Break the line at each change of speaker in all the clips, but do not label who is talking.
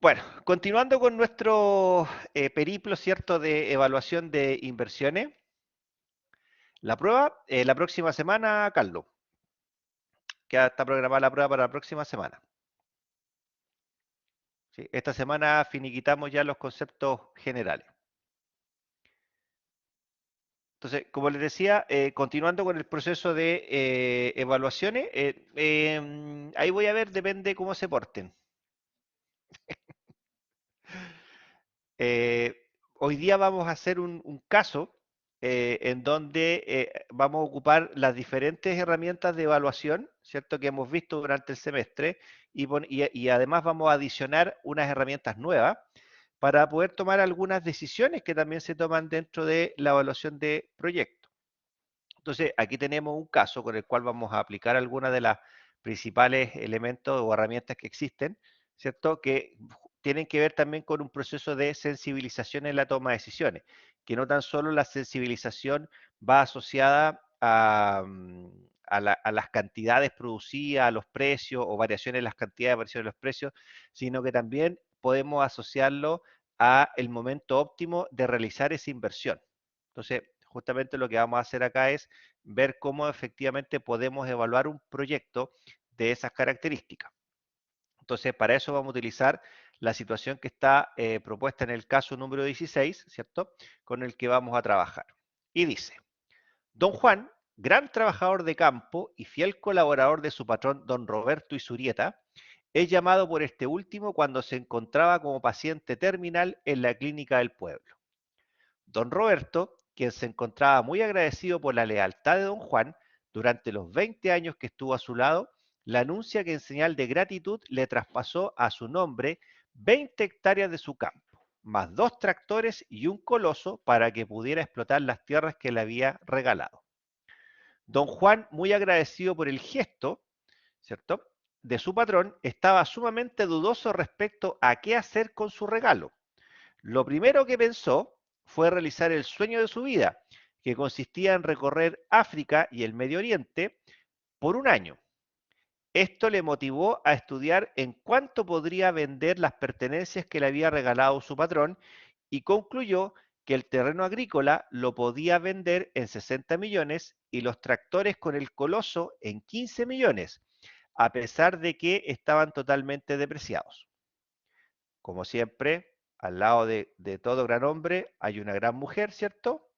Bueno, continuando con nuestro periplo, ¿cierto?, de evaluación de inversiones. La prueba, la próxima semana, Carlos. Ya está programada la prueba para la próxima semana. ¿Sí? Esta semana finiquitamos ya los conceptos generales. Entonces, como les decía, continuando con el proceso de evaluaciones, ahí voy a ver, depende cómo se porten. Eh, Hoy día vamos a hacer un caso en donde vamos a ocupar las diferentes herramientas de evaluación, ¿cierto?, que hemos visto durante el semestre y además vamos a adicionar unas herramientas nuevas para poder tomar algunas decisiones que también se toman dentro de la evaluación de proyectos. Entonces, aquí tenemos un caso con el cual vamos a aplicar algunas de las principales elementos o herramientas que existen, ¿cierto? Que tienen que ver también con un proceso de sensibilización en la toma de decisiones, que no tan solo la sensibilización va asociada a las cantidades producidas, a los precios o variaciones en las cantidades, variaciones en los precios, sino que también podemos asociarlo a el momento óptimo de realizar esa inversión. Entonces, justamente lo que vamos a hacer acá es ver cómo efectivamente podemos evaluar un proyecto de esas características. Entonces, para eso vamos a utilizar la situación que está propuesta en el caso número 16, ¿cierto?, con el que vamos a trabajar. Y dice, don Juan, gran trabajador de campo y fiel colaborador de su patrón don Roberto Isurieta, es llamado por este último cuando se encontraba como paciente terminal en la clínica del pueblo. Don Roberto, quien se encontraba muy agradecido por la lealtad de don Juan durante los 20 años que estuvo a su lado, le anuncia que en señal de gratitud le traspasó a su nombre 20 hectáreas de su campo, más 2 tractores y un coloso para que pudiera explotar las tierras que le había regalado. Don Juan, muy agradecido por el gesto, ¿cierto?, de su patrón, estaba sumamente dudoso respecto a qué hacer con su regalo. Lo primero que pensó fue realizar el sueño de su vida, que consistía en recorrer África y el Medio Oriente por un año. Esto le motivó a estudiar en cuánto podría vender las pertenencias que le había regalado su patrón y concluyó que el terreno agrícola lo podía vender en 60 millones y los tractores con el coloso en 15 millones, a pesar de que estaban totalmente depreciados. Como siempre, al lado de todo gran hombre hay una gran mujer, ¿cierto?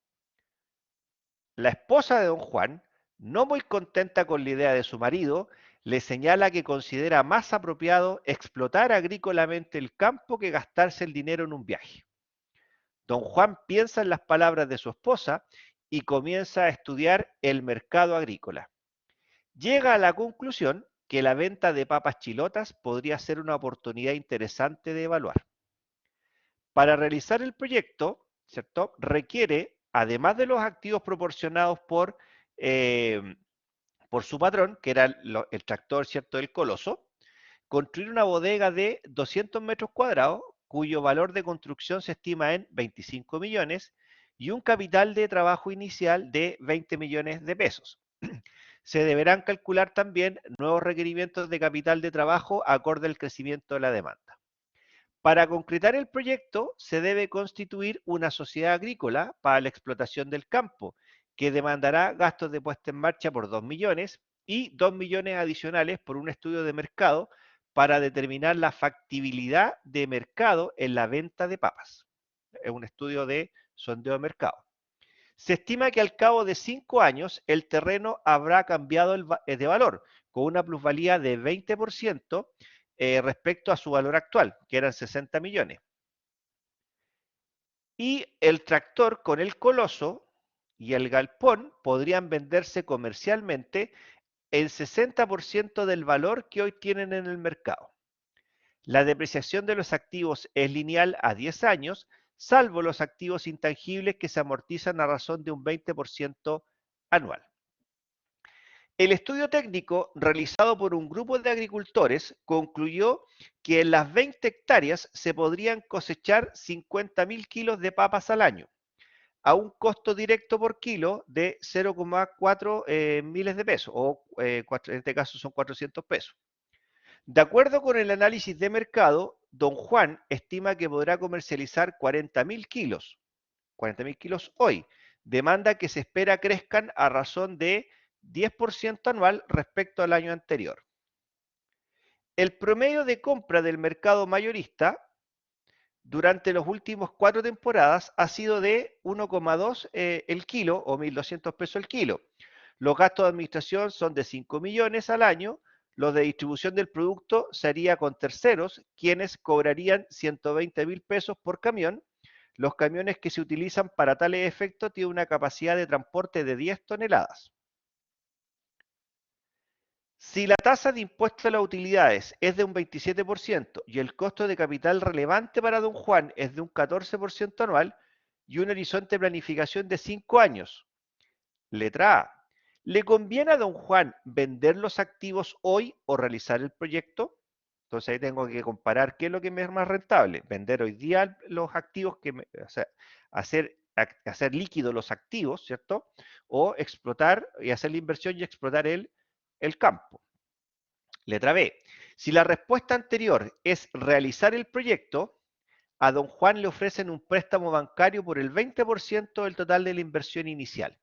La esposa de don Juan, no muy contenta con la idea de su marido, le señala que considera más apropiado explotar agrícolamente el campo que gastarse el dinero en un viaje. Don Juan piensa en las palabras de su esposa y comienza a estudiar el mercado agrícola. Llega a la conclusión que la venta de papas chilotas podría ser una oportunidad interesante de evaluar. Para realizar el proyecto, ¿cierto?, requiere, además de los activos proporcionados por su patrón, que era el tractor, ¿cierto?, del coloso, construir una bodega de 200 metros cuadrados, cuyo valor de construcción se estima en 25 millones, y un capital de trabajo inicial de 20 millones de pesos. Se deberán calcular también nuevos requerimientos de capital de trabajo acorde al crecimiento de la demanda. Para concretar el proyecto, se debe constituir una sociedad agrícola para la explotación del campo, que demandará gastos de puesta en marcha por 2 millones y 2 millones adicionales por un estudio de mercado para determinar la factibilidad de mercado en la venta de papas. Es un estudio de sondeo de mercado. Se estima que al cabo de 5 años el terreno habrá cambiado de valor, con una plusvalía de 20% respecto a su valor actual, que eran 60 millones. Y el tractor con el coloso y el galpón podrían venderse comercialmente el 60% del valor que hoy tienen en el mercado. La depreciación de los activos es lineal a 10 años, salvo los activos intangibles que se amortizan a razón de un 20% anual. El estudio técnico realizado por un grupo de agricultores concluyó que en las 20 hectáreas se podrían cosechar 50.000 kilos de papas al año, a un costo directo por kilo de 0,4 miles de pesos, o en este caso son 400 pesos. De acuerdo con el análisis de mercado, don Juan estima que podrá comercializar 40.000 kilos. 40.000 kilos hoy. Demanda que se espera crezcan a razón de 10% anual respecto al año anterior. El promedio de compra del mercado mayorista durante los últimos 4 temporadas ha sido de 1,2 el kilo o 1.200 pesos el kilo. Los gastos de administración son de 5 millones al año. Los de distribución del producto se haría con terceros, quienes cobrarían 120.000 pesos por camión. Los camiones que se utilizan para tales efectos tienen una capacidad de transporte de 10 toneladas. Si la tasa de impuesto a las utilidades es de un 27% y el costo de capital relevante para don Juan es de un 14% anual y un horizonte de planificación de 5 años. Letra A. ¿Le conviene a don Juan vender los activos hoy o realizar el proyecto? Entonces ahí tengo que comparar qué es lo que me es más rentable. Vender hoy día los activos, o sea, hacer líquido los activos, ¿cierto? O explotar y hacer la inversión y explotar el campo. Letra B. Si la respuesta anterior es realizar el proyecto, a don Juan le ofrecen un préstamo bancario por el 20% del total de la inversión inicial,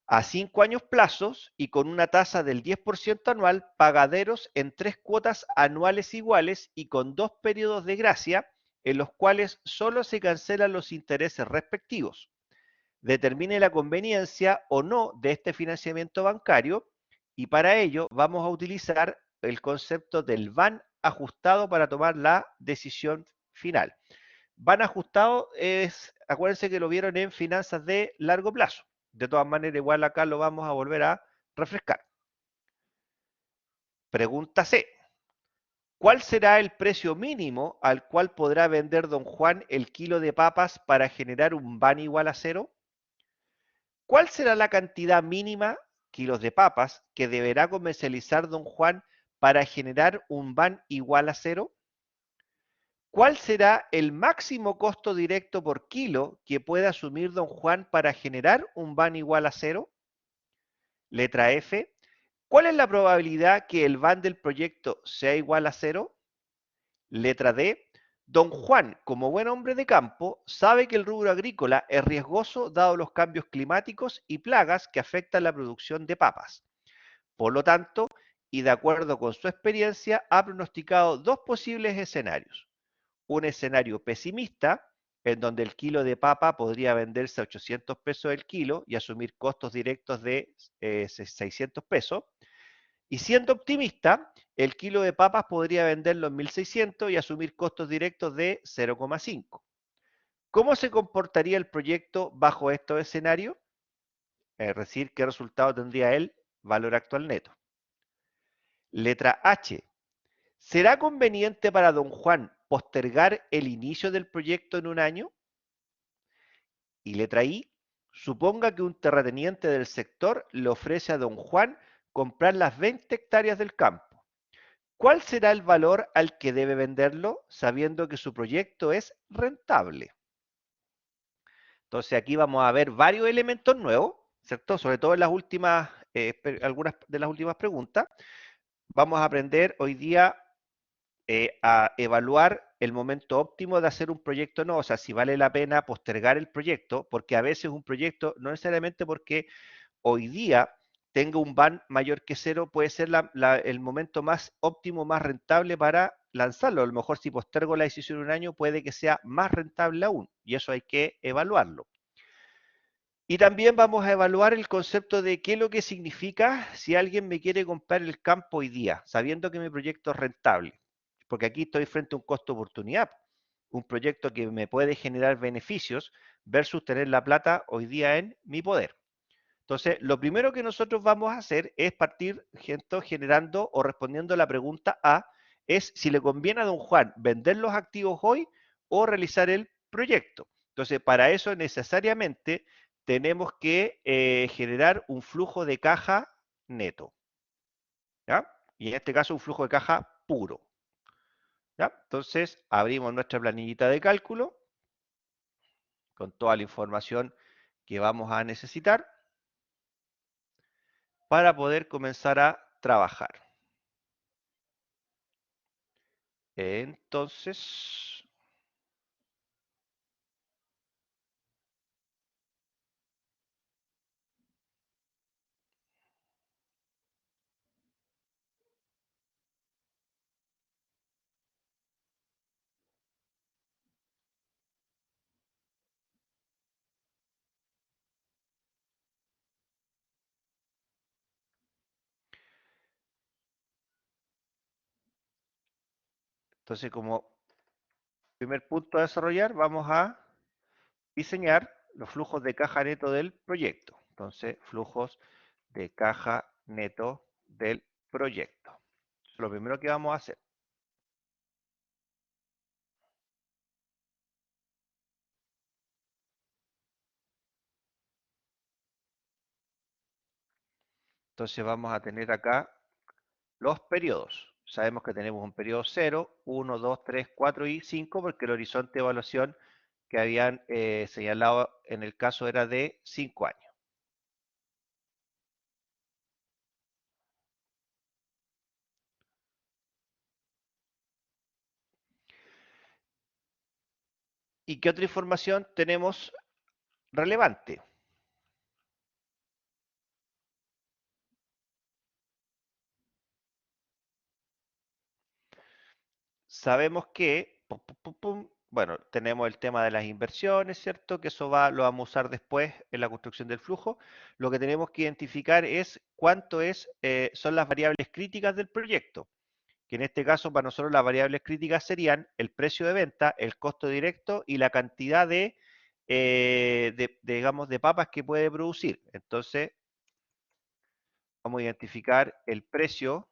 a 5 años plazos y con una tasa del 10% anual, pagaderos en 3 cuotas anuales iguales y con 2 periodos de gracia en los cuales solo se cancelan los intereses respectivos. Determine la conveniencia o no de este financiamiento bancario y para ello vamos a utilizar el concepto del van ajustado para tomar la decisión final. Van ajustado es, acuérdense que lo vieron en finanzas de largo plazo. De todas maneras, igual acá lo vamos a volver a refrescar. Pregunta C. ¿Cuál será el precio mínimo al cual podrá vender don Juan el kilo de papas para generar un van igual a cero? ¿Cuál será la cantidad mínima, kilos de papas, que deberá comercializar don Juan para generar un van igual a cero? ¿Cuál será el máximo costo directo por kilo que puede asumir don Juan para generar un van igual a cero? Letra F. ¿Cuál es la probabilidad que el van del proyecto sea igual a cero? Letra D. Don Juan, como buen hombre de campo, sabe que el rubro agrícola es riesgoso dado los cambios climáticos y plagas que afectan la producción de papas. Por lo tanto, y de acuerdo con su experiencia, ha pronosticado dos posibles escenarios. Un escenario pesimista, en donde el kilo de papa podría venderse a 800 pesos el kilo y asumir costos directos de 600 pesos. Y siendo optimista, el kilo de papas podría venderlo en 1.600 y asumir costos directos de 0,5. ¿Cómo se comportaría el proyecto bajo estos escenarios? Es decir, ¿qué resultado tendría el valor actual neto? Letra H. ¿Será conveniente para don Juan postergar el inicio del proyecto en un año? Y letra I. Suponga que un terrateniente del sector le ofrece a don Juan comprar las 20 hectáreas del campo. ¿Cuál será el valor al que debe venderlo sabiendo que su proyecto es rentable? Entonces aquí vamos a ver varios elementos nuevos, ¿cierto? Sobre todo en las últimas, algunas de las últimas preguntas. Vamos a aprender hoy día a evaluar el momento óptimo de hacer un proyecto o no, o sea, si vale la pena postergar el proyecto, porque a veces un proyecto, no necesariamente porque hoy día tenga un van mayor que cero, puede ser el momento más óptimo, más rentable para lanzarlo. A lo mejor si postergo la decisión un año, puede que sea más rentable aún, y eso hay que evaluarlo. Y también vamos a evaluar el concepto de qué es lo que significa si alguien me quiere comprar el campo hoy día, sabiendo que mi proyecto es rentable. Porque aquí estoy frente a un costo de oportunidad, un proyecto que me puede generar beneficios versus tener la plata hoy día en mi poder. Entonces, lo primero que nosotros vamos a hacer es partir generando o respondiendo a la pregunta A, es si le conviene a don Juan vender los activos hoy o realizar el proyecto. Entonces, para eso necesariamente tenemos que generar un flujo de caja neto, ¿ya? Y en este caso un flujo de caja puro, ¿ya? Entonces, abrimos nuestra planillita de cálculo con toda la información que vamos a necesitar para poder comenzar a trabajar. Entonces, como primer punto a desarrollar, vamos a diseñar los flujos de caja neto del proyecto. Entonces, flujos de caja neto del proyecto. Eso es lo primero que vamos a hacer. Entonces vamos a tener acá los periodos. Sabemos que tenemos un periodo 0, 1, 2, 3, 4 y 5 porque el horizonte de evaluación que habían señalado en el caso era de 5 años. ¿Y qué otra información tenemos relevante? Sabemos que, bueno, tenemos el tema de las inversiones, ¿cierto? Que eso lo vamos a usar después en la construcción del flujo. Lo que tenemos que identificar es cuánto son las variables críticas del proyecto, que en este caso para nosotros las variables críticas serían el precio de venta, el costo directo y la cantidad digamos, de papas que puede producir. Entonces, vamos a identificar el precio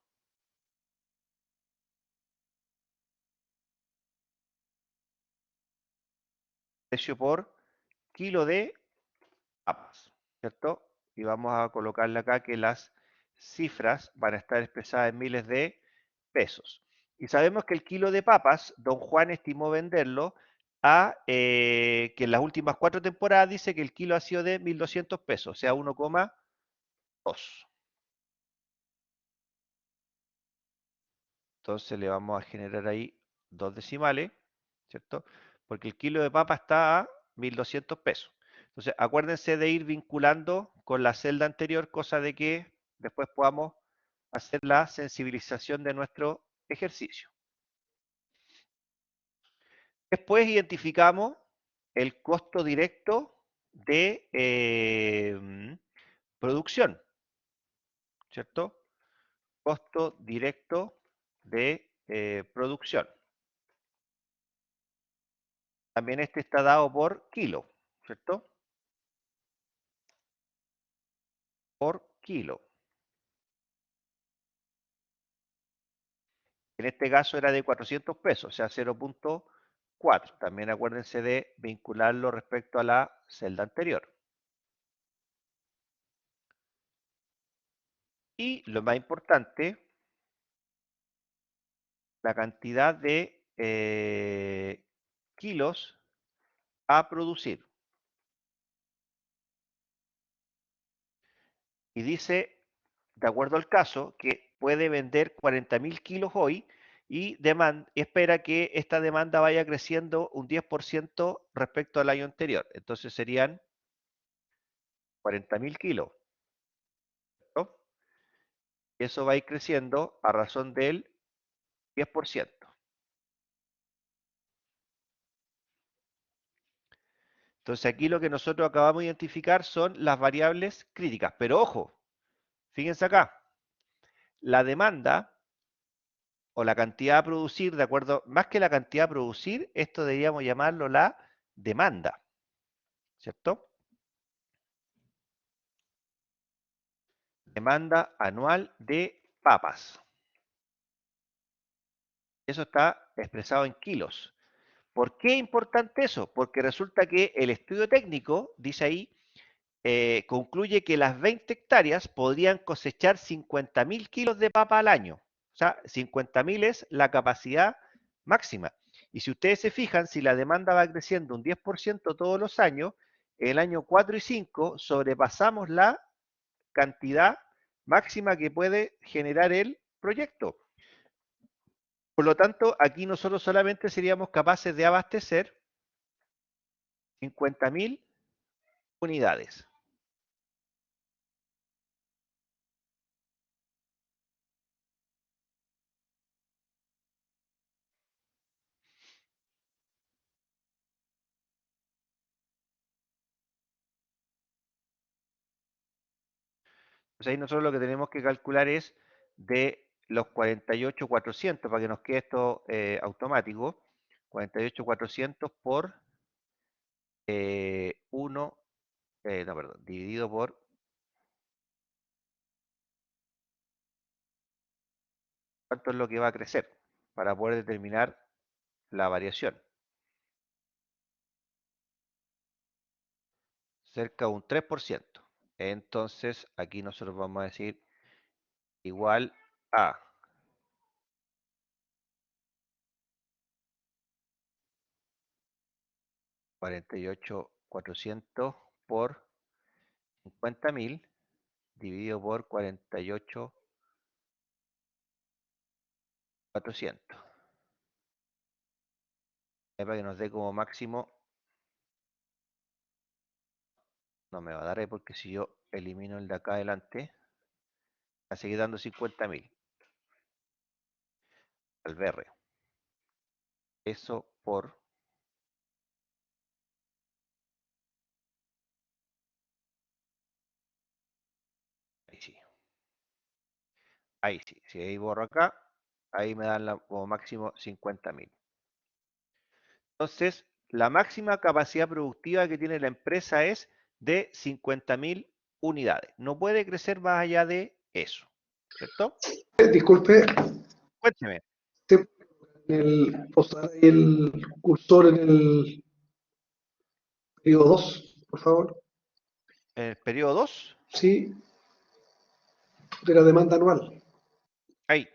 por kilo de papas, ¿cierto? Y vamos a colocarle acá que las cifras van a estar expresadas en miles de pesos. Y sabemos que el kilo de papas, don Juan estimó venderlo que en las últimas 4 temporadas dice que el kilo ha sido de 1.200 pesos, o sea, 1,2. Entonces le vamos a generar ahí dos decimales, ¿cierto? Porque el kilo de papa está a 1.200 pesos. Entonces, acuérdense de ir vinculando con la celda anterior, cosa de que después podamos hacer la sensibilización de nuestro ejercicio. Después identificamos el costo directo de producción, ¿cierto? Costo directo de producción. También este está dado por kilo, ¿cierto? Por kilo. En este caso era de 400 pesos, o sea, 0,4. También acuérdense de vincularlo respecto a la celda anterior. Y lo más importante, la cantidad de kilos a producir. Y dice, de acuerdo al caso, que puede vender 40.000 kilos hoy y espera que esta demanda vaya creciendo un 10% respecto al año anterior. Entonces serían 40.000 kilos, ¿no? Y eso va a ir creciendo a razón del 10%. Entonces aquí lo que nosotros acabamos de identificar son las variables críticas. Pero ojo, fíjense acá, la demanda o la cantidad a producir, de acuerdo, más que la cantidad a producir, esto deberíamos llamarlo la demanda, ¿cierto? Demanda anual de papas. Eso está expresado en kilos. ¿Por qué es importante eso? Porque resulta que el estudio técnico, dice ahí, concluye que las 20 hectáreas podrían cosechar 50.000 kilos de papa al año. O sea, 50.000 es la capacidad máxima. Y si ustedes se fijan, si la demanda va creciendo un 10% todos los años, en el año 4 y 5 sobrepasamos la cantidad máxima que puede generar el proyecto. Por lo tanto, aquí nosotros solamente seríamos capaces de abastecer 50.000 unidades. Entonces ahí nosotros lo que tenemos que calcular es de los 48.400, para que nos quede esto automático, 48.400 por 1, no, perdón, dividido por cuánto es lo que va a crecer, para poder determinar la variación. Cerca de un 3%. Entonces aquí nosotros vamos a decir igual a 48.400 por 50.000 dividido por 48.400. Para que nos dé como máximo, no me va a dar ahí porque si yo elimino el de acá adelante, va a seguir dando 50.000 al BR. Eso por, ahí sí, ahí sí, si ahí borro acá, ahí me dan como máximo 50.000. Entonces, la máxima capacidad productiva que tiene la empresa es de 50.000 unidades. No puede crecer más allá de eso, ¿cierto?
Disculpe,
Cuénteme.
posar ahí el cursor en el periodo 2, por favor.
En el periodo 2,
Sí, de la demanda anual.
ahí,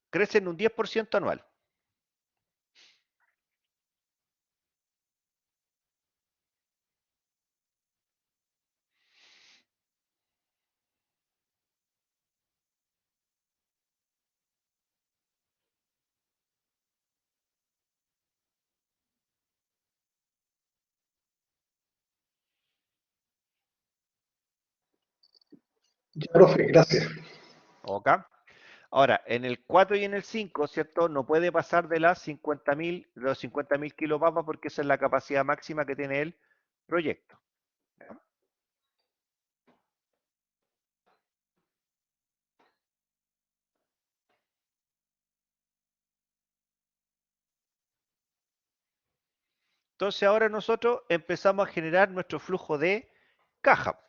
crece en un 10% anual.
Ya, profe, gracias.
¿Ok? Ahora, en el 4 y en el 5, ¿cierto? No puede pasar de las 50.000, de los 50.000 kilopapas porque esa es la capacidad máxima que tiene el proyecto. ¿Ya? Entonces ahora nosotros empezamos a generar nuestro flujo de caja.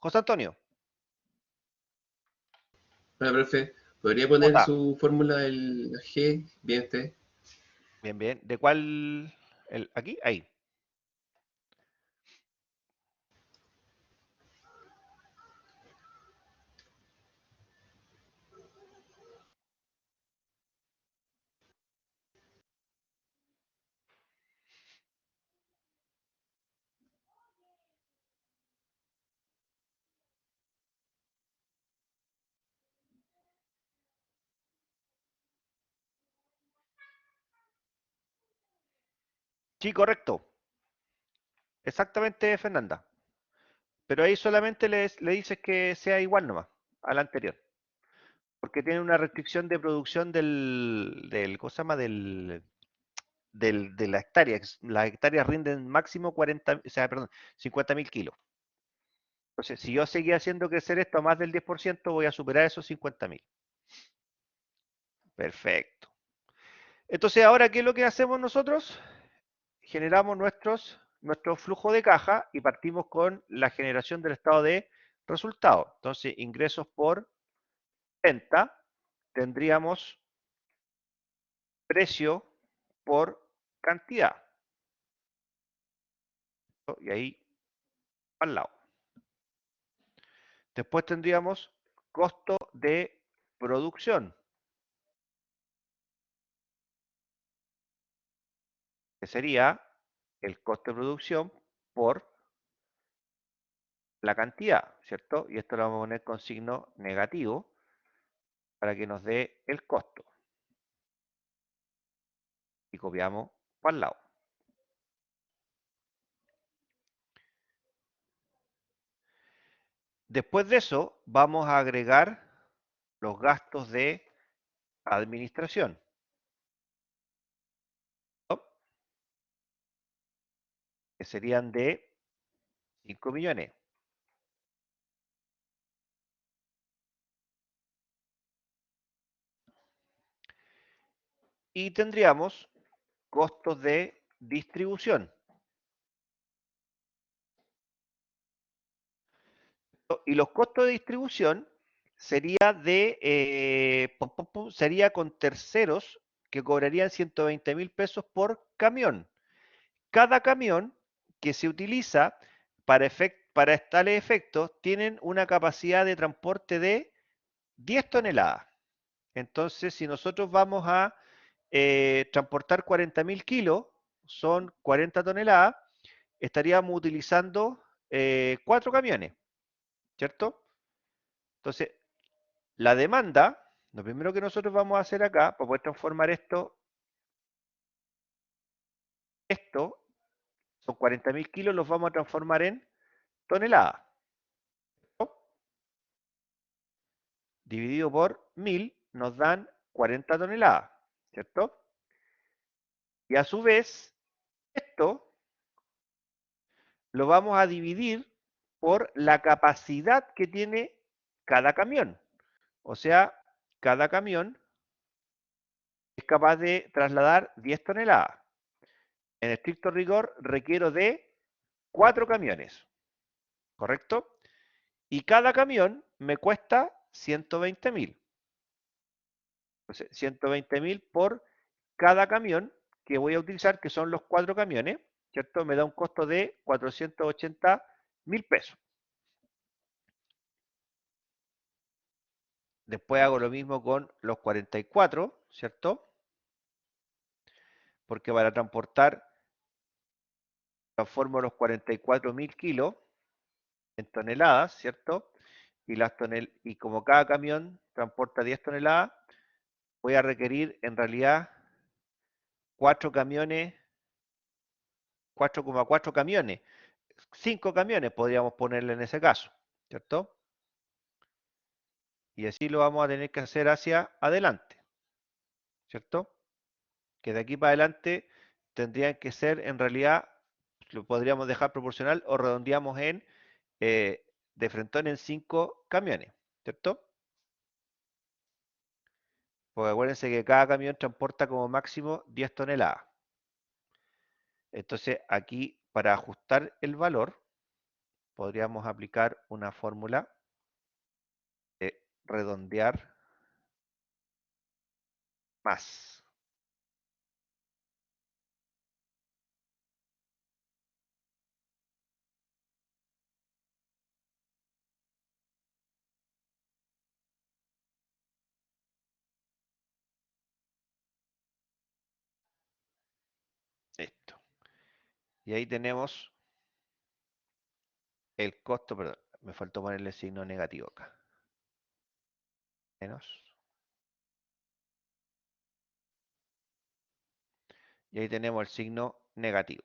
José Antonio,
Hola, profe. ¿Podría
¿cómo
poner
está?
su fórmula del G? Bien, usted.
Bien, bien. ¿De cuál? ¿Aquí? Ahí. Sí, correcto. Exactamente, Fernanda. Pero ahí solamente le dices que sea igual nomás al anterior. Porque tiene una restricción de producción ¿cómo se llama? De la hectárea. Las hectáreas rinden máximo 40, o sea, perdón, 50.000 kilos. Entonces, si yo seguía haciendo crecer esto a más del 10%, voy a superar esos 50.000. Perfecto. Entonces, ahora, ¿qué es lo que hacemos nosotros? Generamos nuestro flujo de caja y partimos con la generación del estado de resultado. Entonces, ingresos por venta, tendríamos precio por cantidad. Y ahí al lado. Después tendríamos costo de producción, que sería el costo de producción por la cantidad, ¿cierto? Y esto lo vamos a poner con signo negativo para que nos dé el costo. y copiamos para el lado. Después de eso, vamos a agregar los gastos de administración, ¿no? Que serían de 5 millones. Y tendríamos costos de distribución. Y los costos de distribución sería con terceros que cobrarían 120.000 pesos por camión. Cada camión que se utiliza para tales efectos tienen una capacidad de transporte de 10 toneladas. Entonces, si nosotros vamos a transportar 40.000 kilos, son 40 toneladas, estaríamos utilizando 4 camiones, ¿cierto? Entonces, la demanda, lo primero que nosotros vamos a hacer acá, para poder transformar esto, son 40.000 kilos, los vamos a transformar en toneladas, ¿no? Dividido por 1000 nos dan 40 toneladas, ¿cierto? Y a su vez, esto lo vamos a dividir por la capacidad que tiene cada camión. O sea, cada camión es capaz de trasladar 10 toneladas. En estricto rigor requiero de 4 camiones, ¿correcto? Y cada camión me cuesta 120.000. Entonces, 120.000 por cada camión que voy a utilizar, que son los 4 camiones, ¿cierto? Me da un costo de 480.000 pesos. Después hago lo mismo con los 44, ¿cierto? Porque para transportar, transformo los 44.000 kilos en toneladas, ¿cierto? Y como cada camión transporta 10 toneladas, voy a requerir en realidad 4 camiones, 4,4 camiones, 5 camiones podríamos ponerle en ese caso, ¿cierto? Y así lo vamos a tener que hacer hacia adelante, ¿cierto? Que de aquí para adelante tendrían que ser en realidad, lo podríamos dejar proporcional o redondeamos eh, de frentón en 5 camiones, ¿cierto? Porque acuérdense que cada camión transporta como máximo 10 toneladas. Entonces aquí para ajustar el valor podríamos aplicar una fórmula de redondear más. Esto. Y ahí tenemos el costo, perdón, me faltó ponerle el signo negativo acá. Menos. Y ahí tenemos el signo negativo.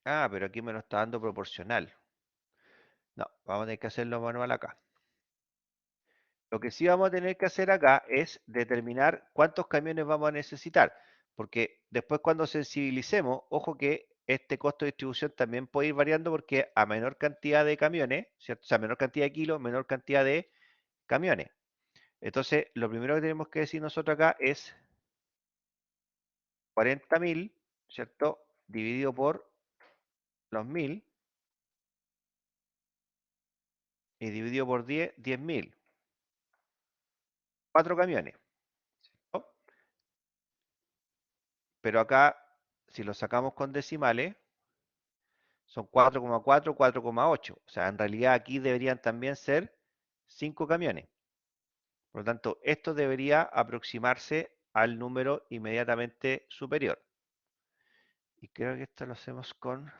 Ah, pero aquí me lo está dando proporcional. No, vamos a tener que hacerlo manual acá. Lo que sí vamos a tener que hacer acá es determinar cuántos camiones vamos a necesitar, porque después cuando sensibilicemos, ojo que este costo de distribución también puede ir variando porque a menor cantidad de camiones, ¿cierto? O sea, menor cantidad de kilos, menor cantidad de camiones. Entonces, lo primero que tenemos que decir nosotros acá es 40.000, ¿cierto? Dividido por los 1000 y dividido por 10, 10.000. 4 camiones, ¿no? Pero acá, si lo sacamos con decimales, son 4,4, 4,8. O sea, en realidad aquí deberían también ser 5 camiones. Por lo tanto, esto debería aproximarse al número inmediatamente superior. Y creo que esto lo hacemos con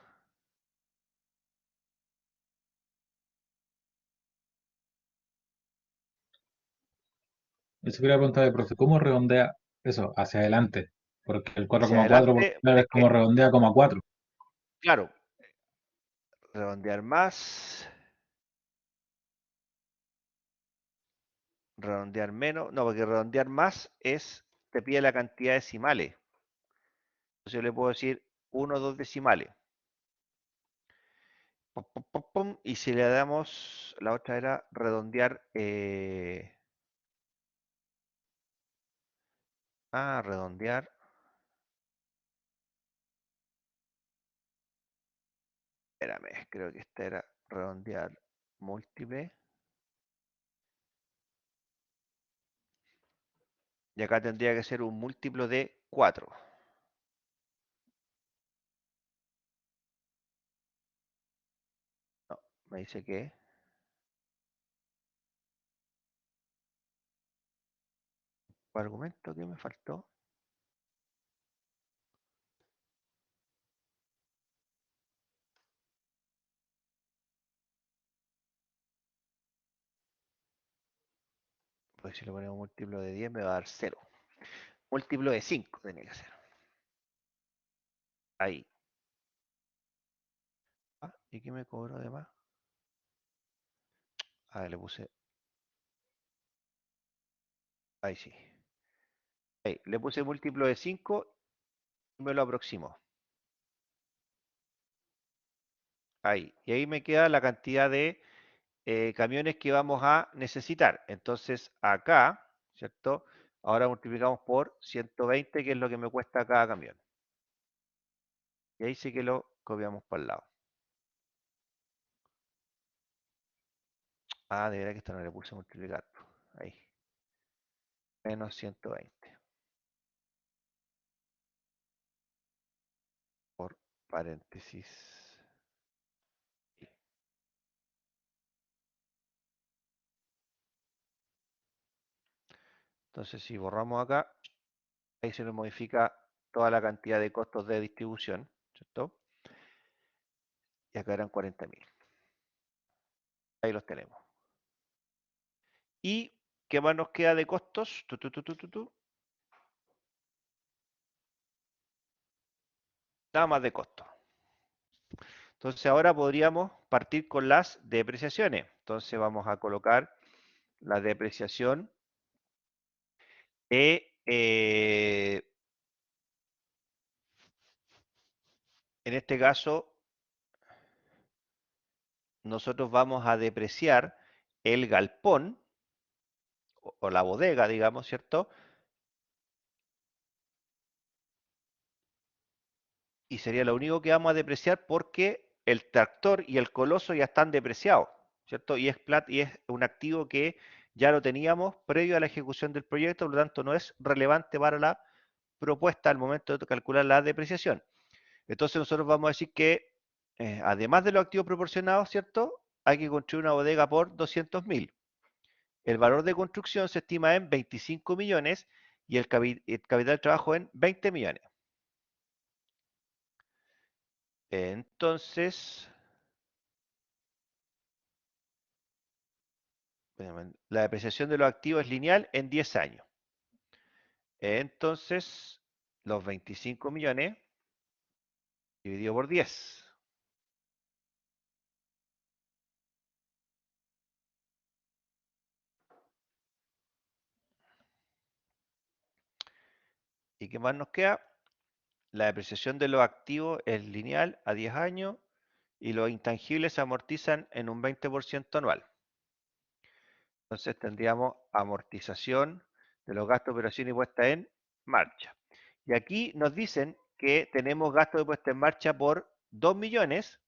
Eso quería preguntarle, profe, ¿cómo redondea eso hacia adelante? Porque el
Hacia
4,4 por
adelante,
es
es
como
que,
redondea 4.
claro, redondear más, redondear menos, no, porque redondear más te pide la cantidad de decimales. Entonces yo le puedo decir 1 o 2 decimales. Pum, pum, pum, pum, y si le damos, la otra era redondear, redondear, espérame, creo que esta era redondear múltiple. Y acá tendría que ser un múltiplo de 4. No, me dice que argumento que me faltó. Pues si le ponemos múltiplo de 10 me va a dar 0. Múltiplo de 5 tiene que ser. Ahí. ¿Y qué me cobró además? Le puse. Ahí sí. Ahí, le puse múltiplo de 5 y me lo aproximó. Ahí. Y ahí me queda la cantidad de camiones que vamos a necesitar. Entonces acá, ¿cierto? Ahora multiplicamos por 120, que es lo que me cuesta cada camión. Y ahí sí que lo copiamos para el lado. De verdad que esto no le puse multiplicar. Ahí. Menos 120. Por paréntesis. Entonces si borramos acá, ahí se nos modifica toda la cantidad de costos de distribución, ¿cierto? Y acá eran 40.000. Ahí los tenemos. ¿Y qué más nos queda de costos? Nada más de costos. Entonces ahora podríamos partir con las depreciaciones. Entonces vamos a colocar la depreciación de, en este caso, nosotros vamos a depreciar el galpón o la bodega, digamos, ¿cierto? Y sería lo único que vamos a depreciar porque el tractor y el coloso ya están depreciados, ¿cierto? Y es un activo que ya lo teníamos previo a la ejecución del proyecto, por lo tanto no es relevante para la propuesta al momento de calcular la depreciación. Entonces nosotros vamos a decir que además de los activos proporcionados, ¿cierto? Hay que construir una bodega por 200.000. El valor de construcción se estima en 25 millones y el capital de trabajo en 20 millones. Entonces, la depreciación de los activos es lineal en 10 años. Entonces, los 25 millones dividido por 10. ¿Y qué más nos queda? La depreciación de los activos es lineal a 10 años y los intangibles se amortizan en un 20% anual. Entonces tendríamos amortización de los gastos de operación y puesta en marcha. Y aquí nos dicen que tenemos gastos de puesta en marcha por 2 millones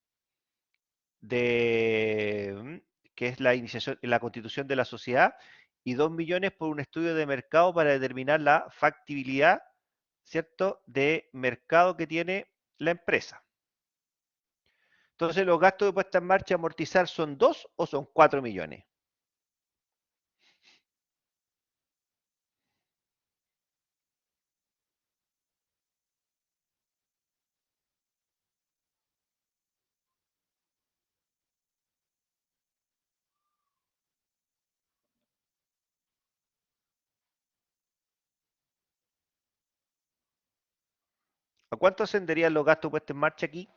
que es la iniciación, la constitución de la sociedad, y 2 millones por un estudio de mercado para determinar la factibilidad, ¿cierto?, de mercado que tiene la empresa. Entonces, los gastos de puesta en marcha amortizar son 2 o son 4 millones. ¿A cuánto ascenderían los gastos puestos en marcha aquí?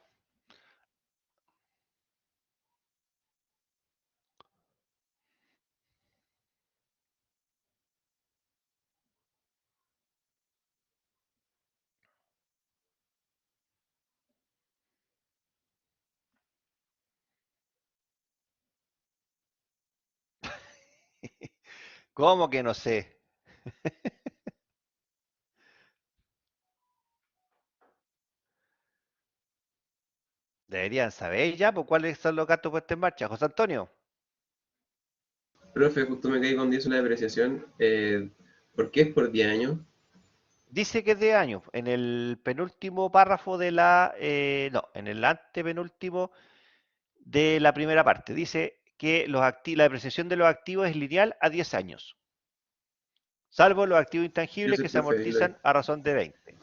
¿Cómo que no sé? Deberían saber ya, pues, cuáles son los gastos puestos en marcha. José Antonio,
Profe, justo me caí con 10 la depreciación. ¿Por qué es por 10 años?
dice que es de años. En el penúltimo párrafo de la, no, en el antepenúltimo de la primera parte, dice que la depreciación de los activos es lineal a 10 años, salvo los activos
Yo
intangibles
soy
que se
profe, ahí lo hay.
amortizan a razón de 20.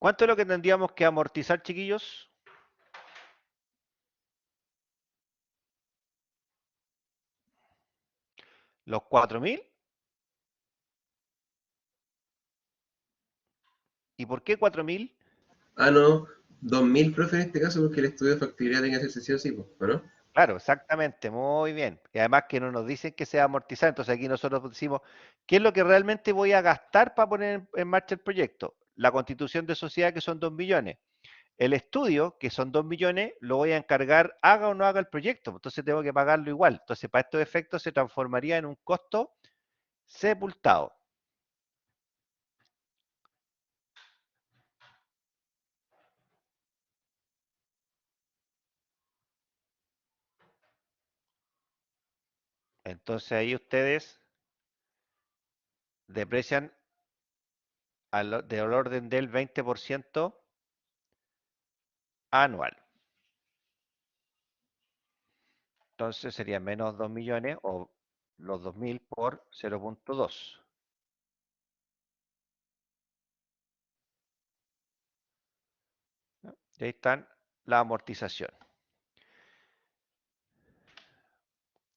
¿Cuánto es lo que tendríamos que amortizar, chiquillos? ¿Los 4.000? ¿Y por qué 4.000?
Ah, no, 2000, profe, en este caso, porque el estudio de factibilidad tiene que hacerse sí o sí, po, ¿o no?
Claro, exactamente, muy bien. Y además que no nos dicen que sea amortizar, entonces aquí nosotros decimos, ¿qué es lo que realmente voy a gastar para poner en marcha el proyecto? La constitución de sociedad, que son 2 millones. El estudio, que son 2 millones, lo voy a encargar, haga o no haga el proyecto, entonces tengo que pagarlo igual. Entonces, para estos efectos se transformaría en un costo sepultado. Entonces ahí ustedes deprecian del orden del 20% anual. Entonces serían menos 2 millones o los 2.000 por 0.2. Y ahí están la amortización.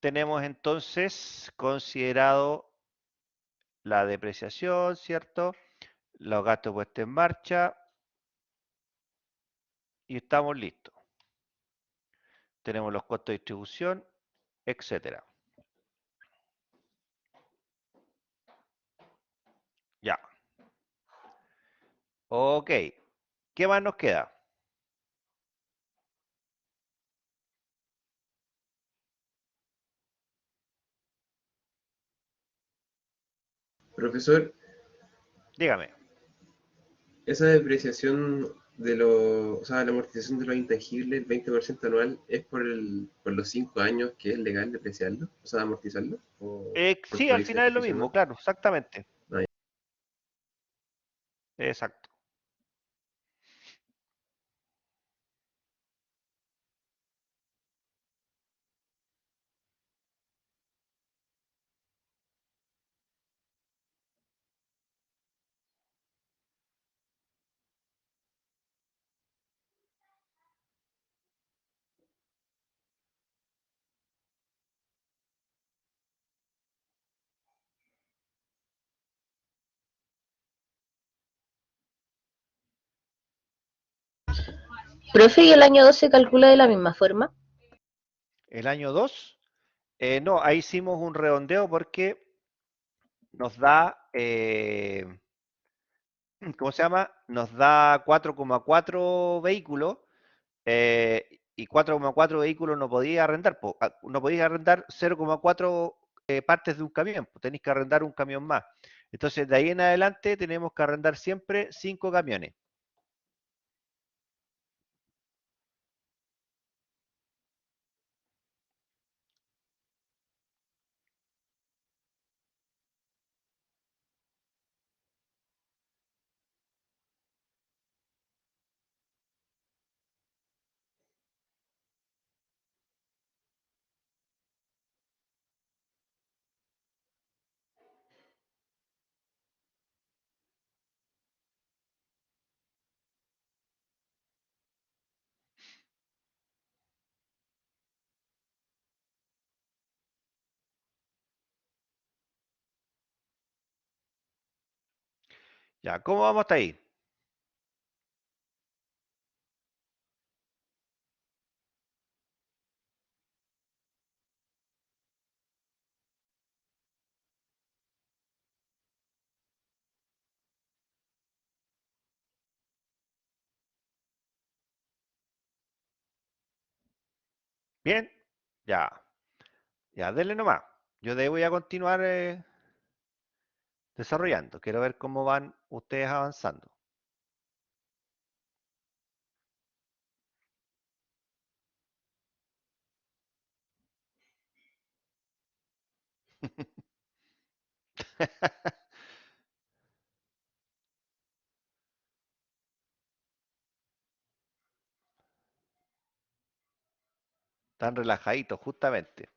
Tenemos entonces considerado la depreciación, ¿cierto? Los gastos puestos en marcha y estamos listos. Tenemos los costos de distribución, etcétera. Ya. Ok. ¿Qué más nos queda?
Profesor,
Dígame.
esa depreciación de los, o sea, la amortización de los intangibles, el 20% anual, ¿es por los 5 años que es legal depreciarlo? O sea, amortizarlo, o
Sí,
porque lo
al
dice el
final es lo
ejercicio
mismo,
no.
claro, exactamente.
Ah, ya.
Exacto.
Profe, ¿y el año 2 se calcula de la misma forma?
El año 2, no, ahí hicimos un redondeo porque nos da, ¿cómo se llama? Nos da 4,4 vehículos y 4,4 vehículos no podía arrendar, no podía arrendar 0,4 partes de un camión, tenéis que arrendar un camión más. Entonces, de ahí en adelante tenemos que arrendar siempre 5 camiones. Ya, ¿cómo vamos hasta ahí? ¿Bien? Ya, ya, denle nomás. Yo de ahí voy a continuar desarrollando. Quiero ver cómo van ustedes avanzando. Tan relajaditos, justamente.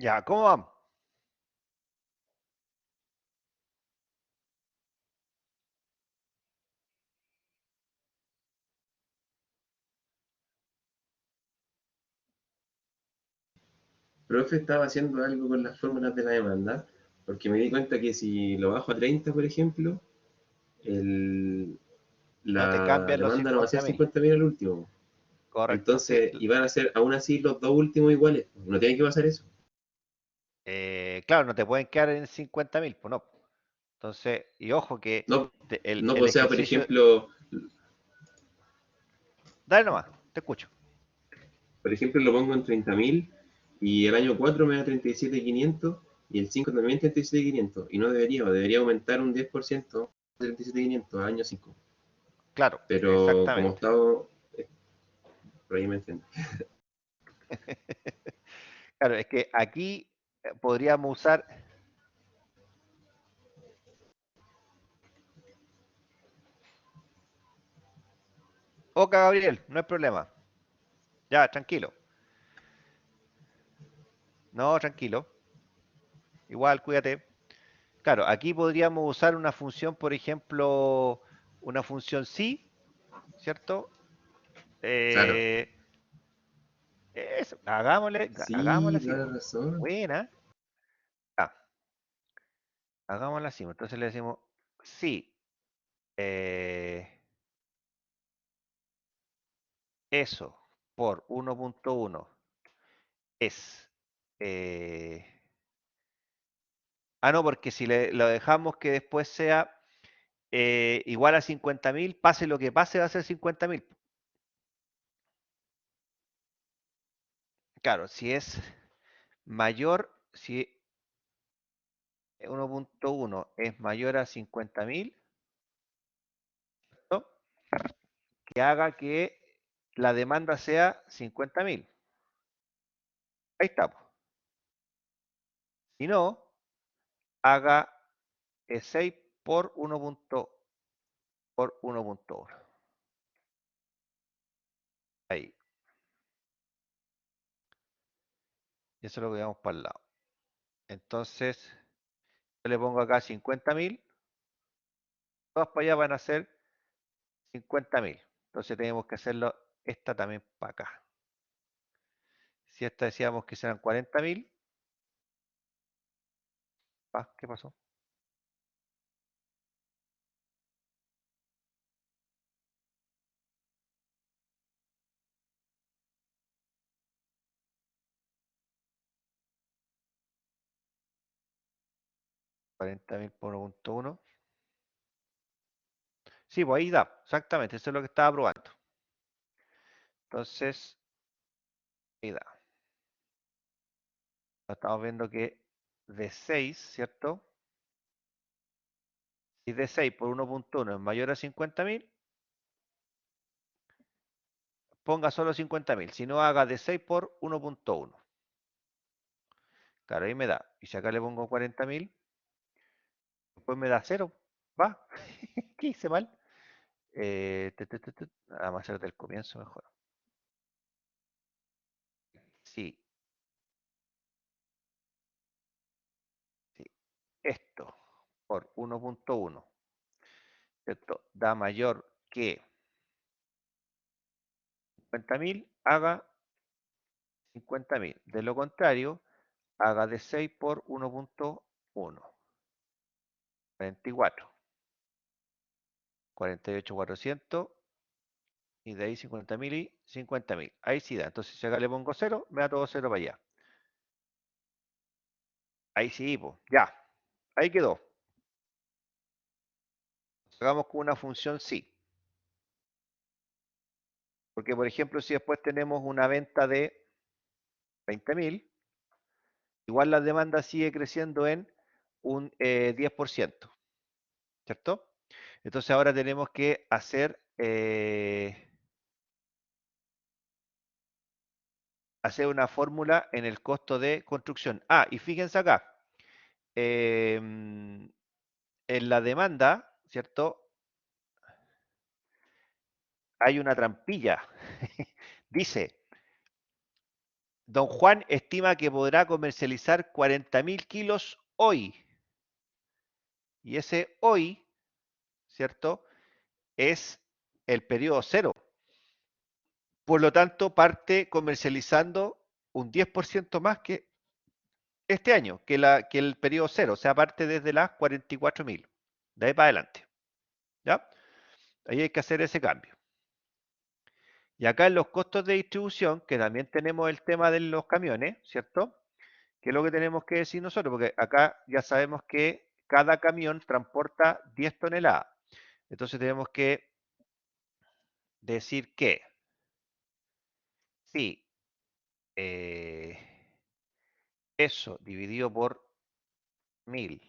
Ya, ¿cómo vamos?
Profe, estaba haciendo algo con las fórmulas de la demanda, porque me di cuenta que si lo bajo a 30, por ejemplo, el,
No te
la
cambian los
demanda no va a ser
50.000.
50.000 al último.
Correcto, sí.
Entonces, y van a ser aún así los dos últimos iguales. No tiene que pasar eso.
Claro, no te pueden quedar en 50.000, pues no. Entonces, y ojo que
No, no,
el
pues, o sea, por
ejercicio.
ejemplo,
Dale nomás, te escucho.
lo pongo en 30.000 y el año 4 me da 37.500 y el 5 también 37.500. Y no debería aumentar un 10% 37.500 al año 5.
Claro,
Pero como
exactamente.
estaba, por ahí me entiendo.
Claro, es que aquí podríamos usar. Oca, Gabriel, no hay problema. Ya, tranquilo. No, tranquilo. Igual, cuídate. Claro, aquí podríamos usar una función, por ejemplo, una función sí, ¿cierto?
Claro.
Eh,
Sí,
hagámosla así,
da la
po.
razón.
Buena. Ah, hagámosla así, po. Entonces le decimos sí. eh, Eso por 1.1 es. eh, no, porque si lo dejamos que después sea igual a 50.000, pase lo que pase, va a ser 50.000. Claro, si es mayor, si 1.1 es mayor a 50.000, ¿no? Que haga que la demanda sea 50.000. Ahí está, po. Si no, haga 6 por 1.1. Ahí. Y eso es lo que vamos para el lado. Entonces, yo le pongo acá 50.000. Todas para allá van a ser 50.000. Entonces tenemos que hacerlo esta también para acá. Si esta decíamos que serán 40.000. ¿Qué pasó? 40.000 por 1.1. Sí, pues ahí da, exactamente, eso es lo que estaba probando. Entonces, ahí da. Estamos viendo que de 6, ¿cierto? Si de 6 por 1.1 es mayor a 50.000, ponga solo 50.000. Si no, haga de 6 por 1.1. Claro, ahí me da. Y si acá le pongo 40.000, después me da 0. ¿Va? ¿Qué hice mal? Vamos a hacer del comienzo mejor. Sí, sí. Esto por 1.1, ¿cierto? Da mayor que 50.000, haga 50.000. De lo contrario, haga de 6 por 1.1. 44. 48.400. Y de ahí 50.000 y 50.000. Ahí sí da. Entonces, si acá le pongo 0, me da todo 0 para allá. Ahí sí, pues. Ya. Ahí quedó. Hagamos con una función sí. Porque, por ejemplo, si después tenemos una venta de 20.000, igual la demanda sigue creciendo en un 10%. ¿Cierto? Entonces ahora tenemos que hacer una fórmula en el costo de construcción. Y fíjense acá, en la demanda, ¿cierto? Hay una trampilla. Dice, Don Juan estima que podrá comercializar 40.000 kilos hoy. Y ese hoy, ¿cierto? Es el periodo cero. Por lo tanto, parte comercializando un 10% más que este año, que el periodo cero, o sea, parte desde las 44.000. De ahí para adelante. ¿Ya? Ahí hay que hacer ese cambio. Y acá en los costos de distribución, que también tenemos el tema de los camiones, ¿cierto? ¿Qué es lo que tenemos que decir nosotros? Porque acá ya sabemos que cada camión transporta 10 toneladas. Entonces tenemos que decir que si eso dividido por mil,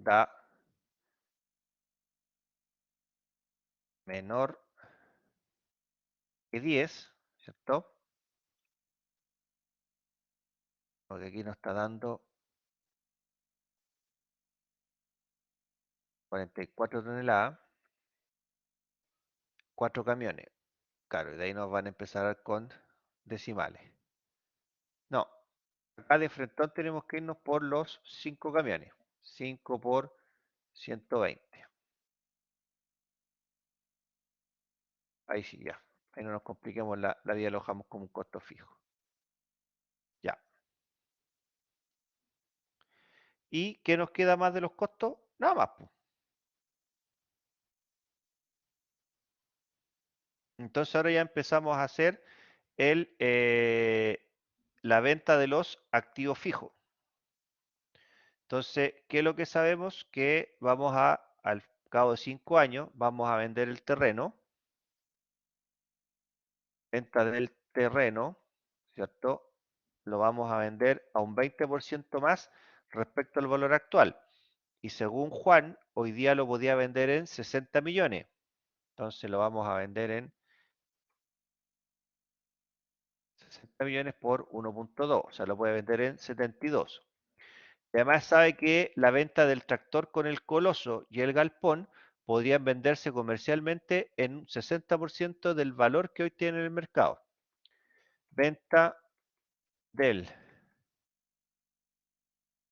da menor que 10, ¿cierto? Porque aquí nos está dando 44 toneladas, 4 camiones. Claro, y de ahí nos van a empezar con decimales. No, acá de frente tenemos que irnos por los 5 camiones. 5 por 120. Ahí sí, ya. Ahí no nos compliquemos la vida, lo dejamos como un costo fijo. Ya. ¿Y qué nos queda más de los costos? Nada más, pues. Entonces ahora ya empezamos a hacer la venta de los activos fijos. Entonces, ¿qué es lo que sabemos? Que al cabo de 5 años, vamos a vender el terreno, venta del terreno, ¿cierto? Lo vamos a vender a un 20% más respecto al valor actual. Y según Juan, hoy día lo podía vender en 60 millones. Entonces lo vamos a vender en 60 millones por 1.2, o sea, lo puede vender en 72. Además sabe que la venta del tractor con el coloso y el galpón podrían venderse comercialmente en un 60% del valor que hoy tiene en el mercado. Venta del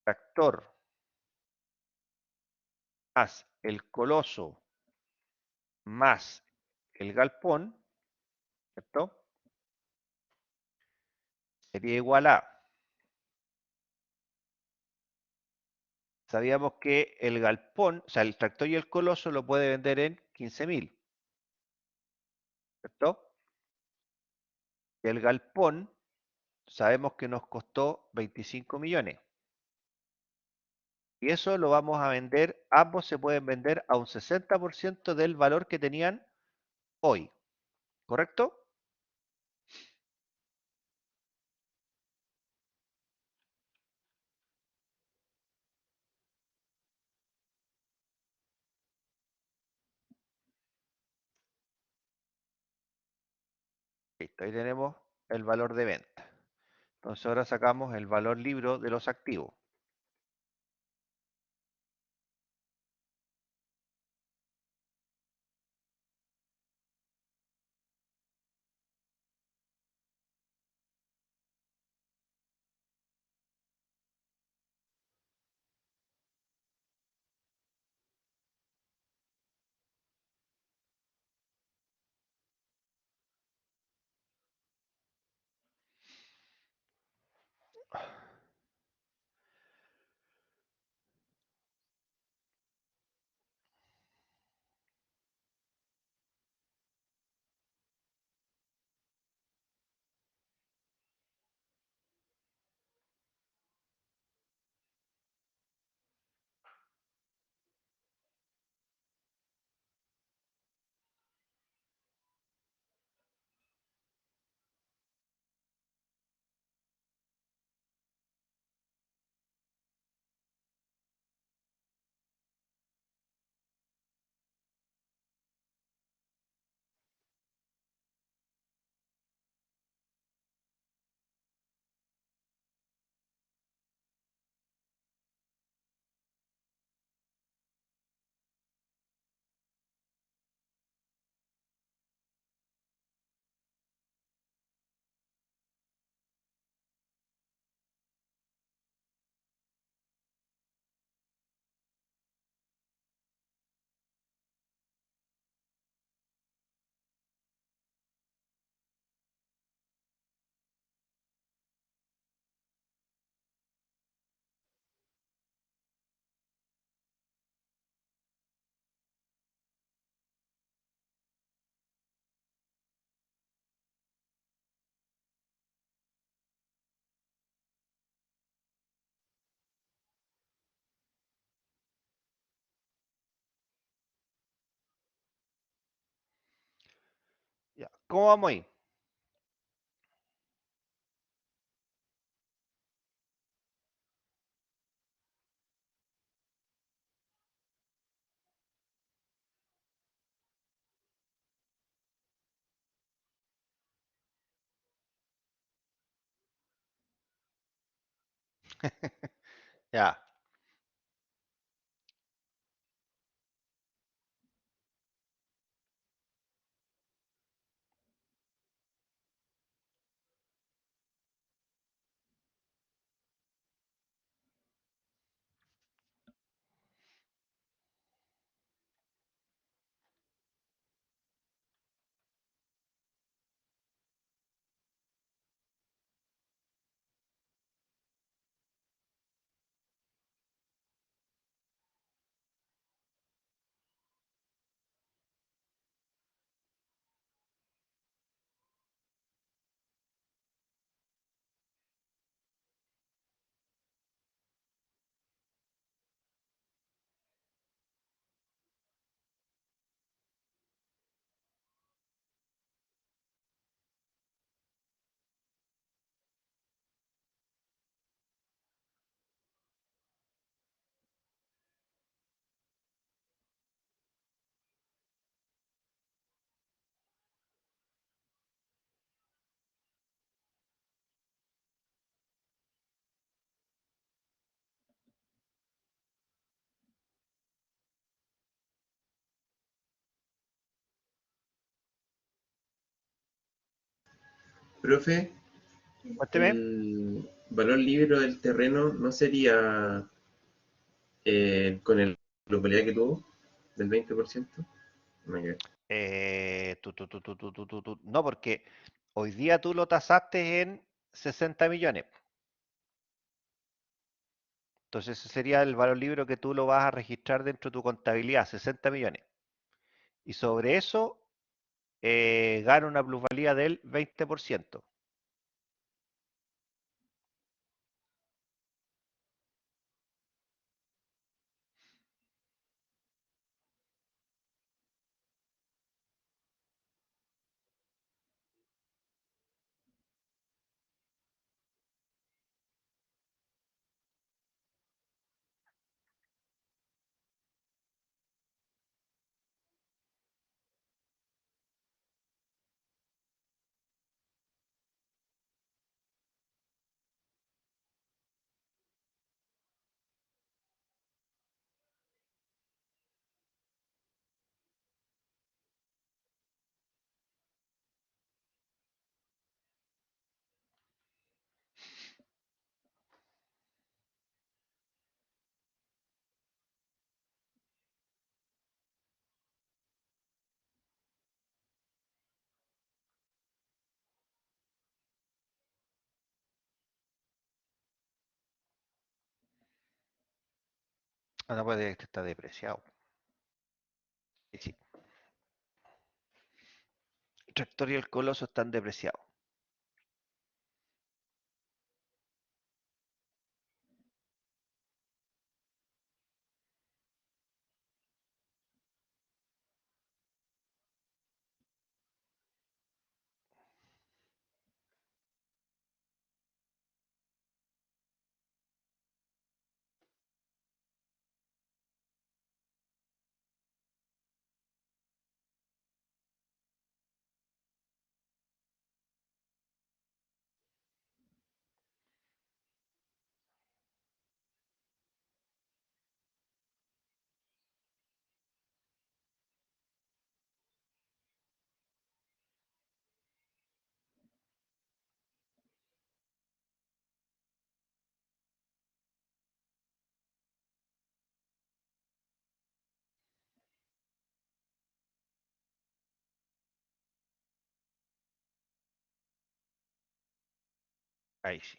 tractor más el coloso más el galpón, ¿cierto? Sería igual a, sabíamos que el galpón, o sea, el tractor y el coloso lo puede vender en 15.000, ¿cierto? Y el galpón sabemos que nos costó 25 millones. Y eso lo vamos a vender, ambos se pueden vender a un 60% del valor que tenían hoy, ¿correcto? Listo, ahí tenemos el valor de venta. Entonces ahora sacamos el valor libro de los activos. ¿Cómo vamos ahí? Ya.
Profe,
Cuénteme.
el valor libre del terreno no sería con el globalidad que tuvo del 20%. No,
No, porque hoy día tú lo tasaste en 60 millones. Entonces ese sería el valor libre que tú lo vas a registrar dentro de tu contabilidad, 60 millones. Y sobre eso gana una plusvalía del 20%. Ah, no puede que está depreciado. Y sí, el tractor y el coloso están depreciados. Ahí sí.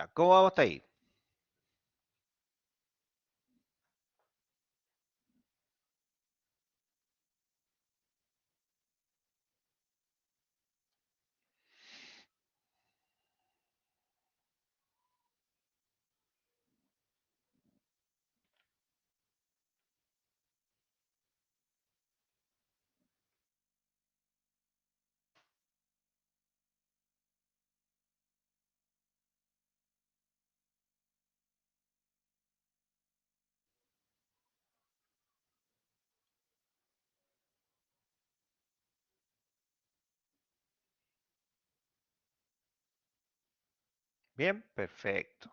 Ya, ¿cómo vamos hasta ahí? Bien, perfecto.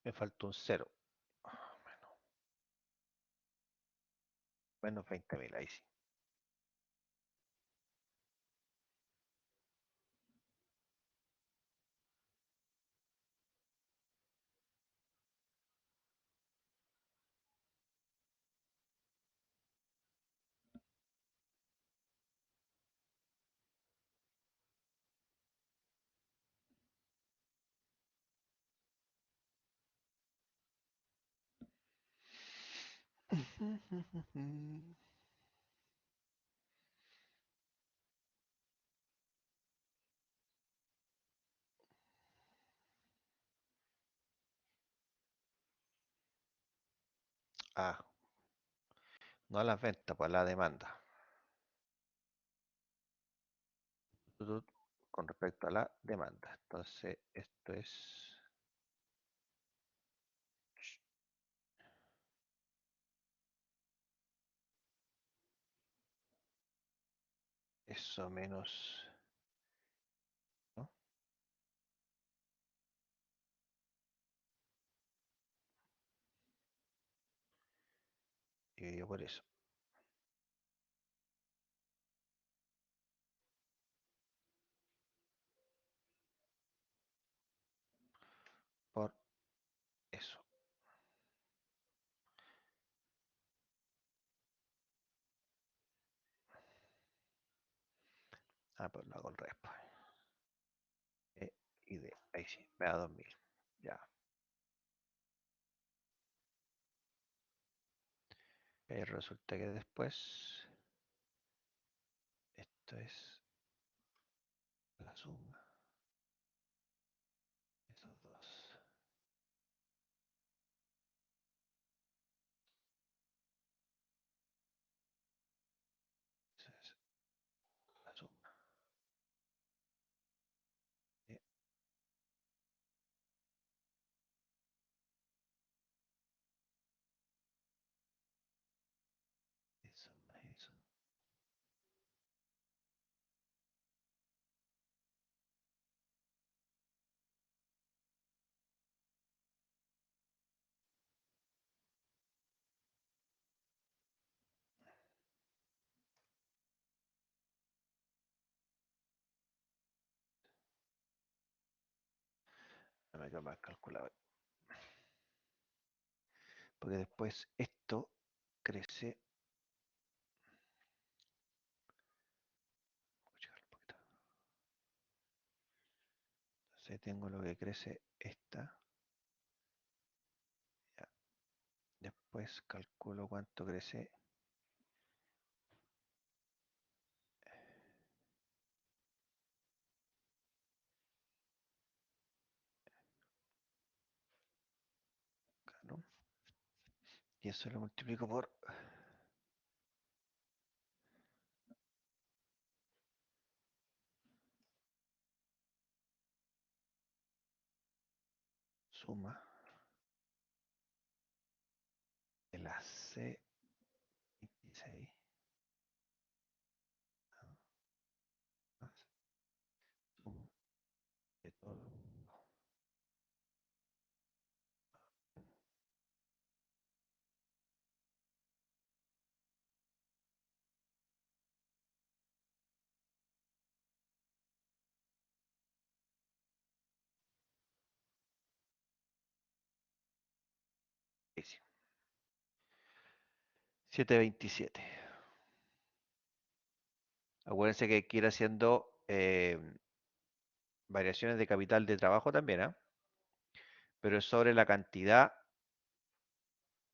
Me faltó un cero. Menos 20.000, ahí sí. Ah, no a las ventas, pues a la demanda. Tutut, con respecto a la demanda. Entonces, esto es eso menos, ¿no? Dividido por eso. Por eso. Ah, pues lo hago al revés, pues. Y de, ahí sí, me da 2000. Ya. Pero resulta que después, esto es suma esos dos. Esa es la suma de eso más eso. No me queda más calculador. Porque después esto crece. Voy a checar un poquito. Entonces tengo lo que crece esta. Ya. Después calculo cuánto crece. Claro. Y eso lo multiplico por suma de la C26 más suma de todo. Ahí sí. 727. Acuérdense que hay que ir haciendo variaciones de capital de trabajo también, ¿ah? Pero es sobre la cantidad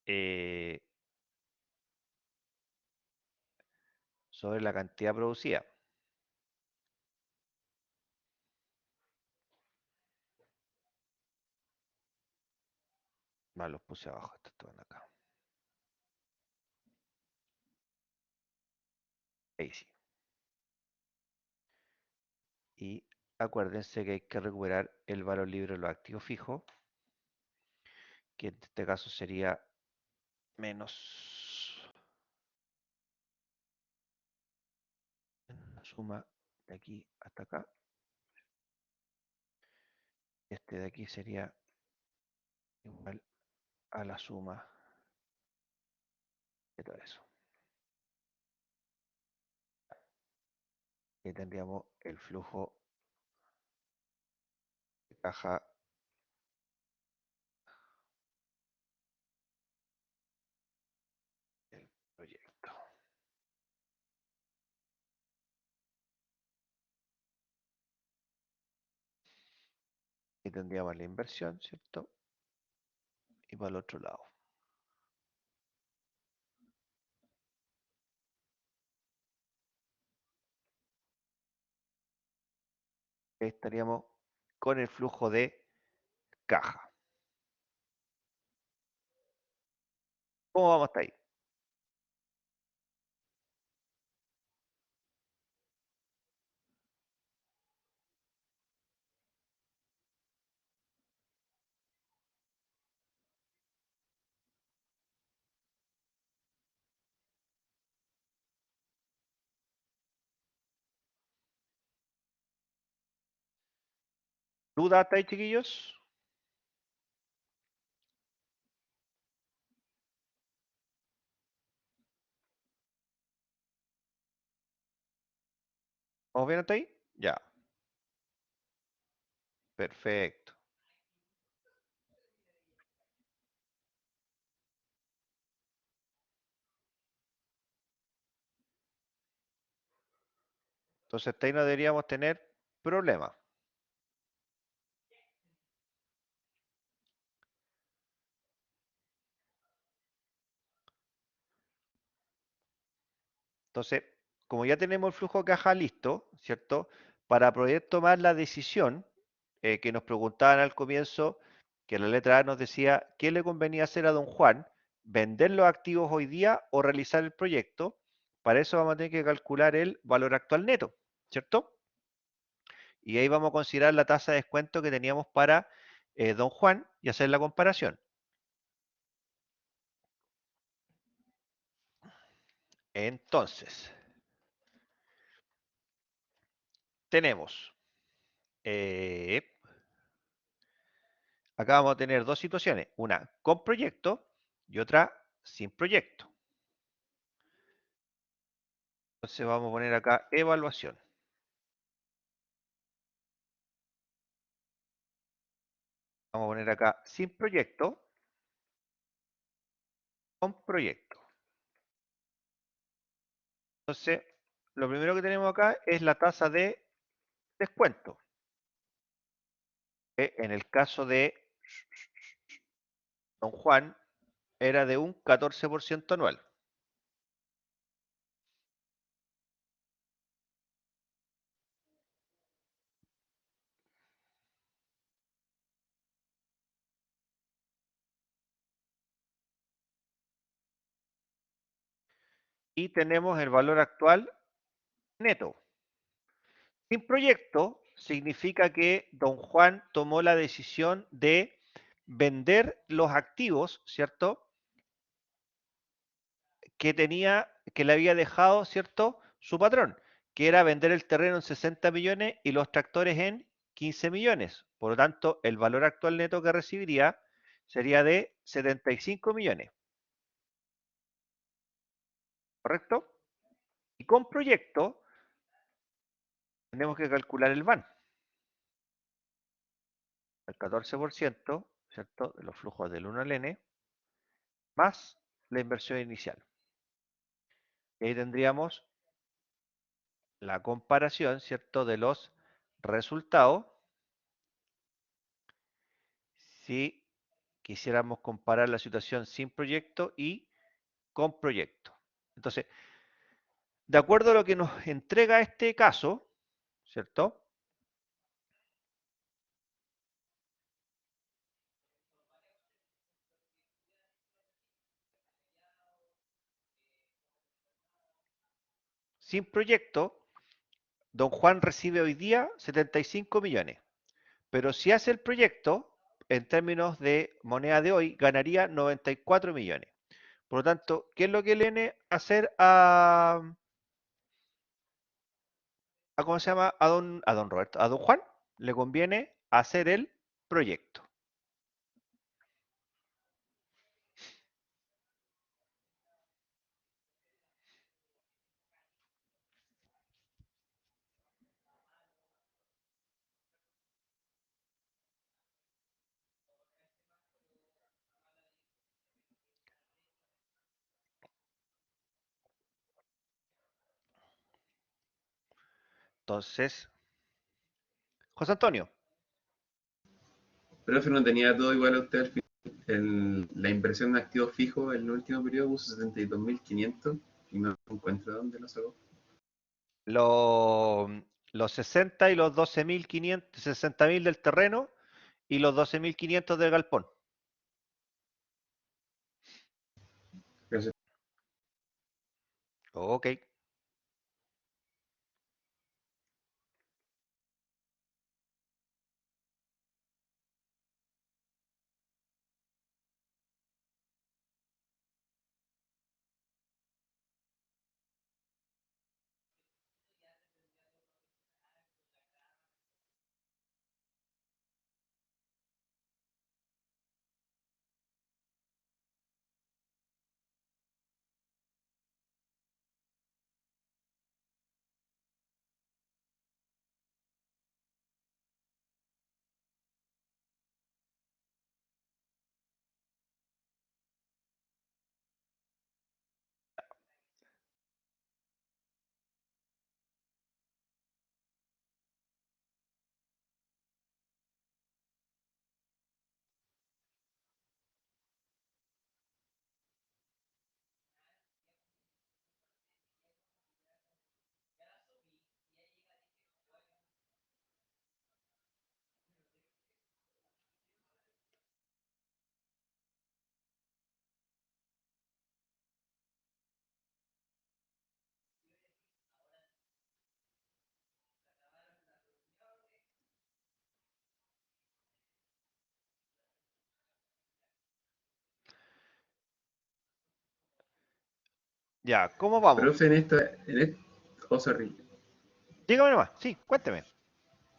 eh, producida. Más los puse abajo, estos todos acá. Ahí sí. Y acuérdense que hay que recuperar el valor libre de los activos fijos, que en este caso sería menos la suma de aquí hasta acá. Este de aquí sería igual a la suma de todo eso. Y tendríamos el flujo de caja del proyecto. Y tendríamos la inversión, ¿cierto? Y para el otro lado. Estaríamos con el flujo de caja. ¿Cómo vamos hasta ahí? ¿Duda hasta ahí, chiquillos? ¿Vamos bien hasta ahí? Ya, perfecto. Entonces hasta ahí no deberíamos tener problema. Entonces, como ya tenemos el flujo de caja listo, ¿cierto? para poder tomar la decisión que nos preguntaban al comienzo, que la letra A nos decía qué le convenía hacer a don Juan, vender los activos hoy día o realizar el proyecto. Para eso vamos a tener que calcular el valor actual neto, ¿cierto? Y ahí vamos a considerar la tasa de descuento que teníamos para don Juan y hacer la comparación. Entonces, tenemos, eh, acá vamos a tener dos situaciones, una con proyecto y otra sin proyecto. Entonces vamos a poner acá evaluación. Vamos a poner acá sin proyecto, con proyecto. Entonces, lo primero que tenemos acá es la tasa de descuento. Que en el caso de don Juan era de un 14% anual. Y tenemos el valor actual neto. Sin proyecto significa que don Juan tomó la decisión de vender los activos, ¿cierto? Que tenía, que le había dejado, ¿cierto? Su patrón, que era vender el terreno en 60 millones y los tractores en 15 millones. Por lo tanto, el valor actual neto que recibiría sería de 75 millones, ¿correcto? Y con proyecto tenemos que calcular el VAN, el 14%, ¿cierto? De los flujos del 1 al N, más la inversión inicial. Y ahí tendríamos la comparación, ¿cierto? De los resultados si quisiéramos comparar la situación sin proyecto y con proyecto. Entonces, de acuerdo a lo que nos entrega este caso, ¿cierto? Sin proyecto, don Juan recibe hoy día 75 millones, pero si hace el proyecto, en términos de moneda de hoy, ganaría 94 millones. Por lo tanto, ¿qué es lo que le viene a hacer a ¿cómo se llama? A don Roberto, a don Juan, le conviene hacer el proyecto. Entonces, José Antonio,
Profe, no tenía todo igual a usted al final. La inversión de activos fijos en el último periodo puso 72.500 y no encuentro dónde lo sacó.
lo- los 60 y los 12.500, 60.000 del terreno y los 12.500 del galpón.
Gracias.
Ok. Ya, ¿cómo vamos?
Profe, oh, sorry.
Dígame nomás, sí, cuénteme.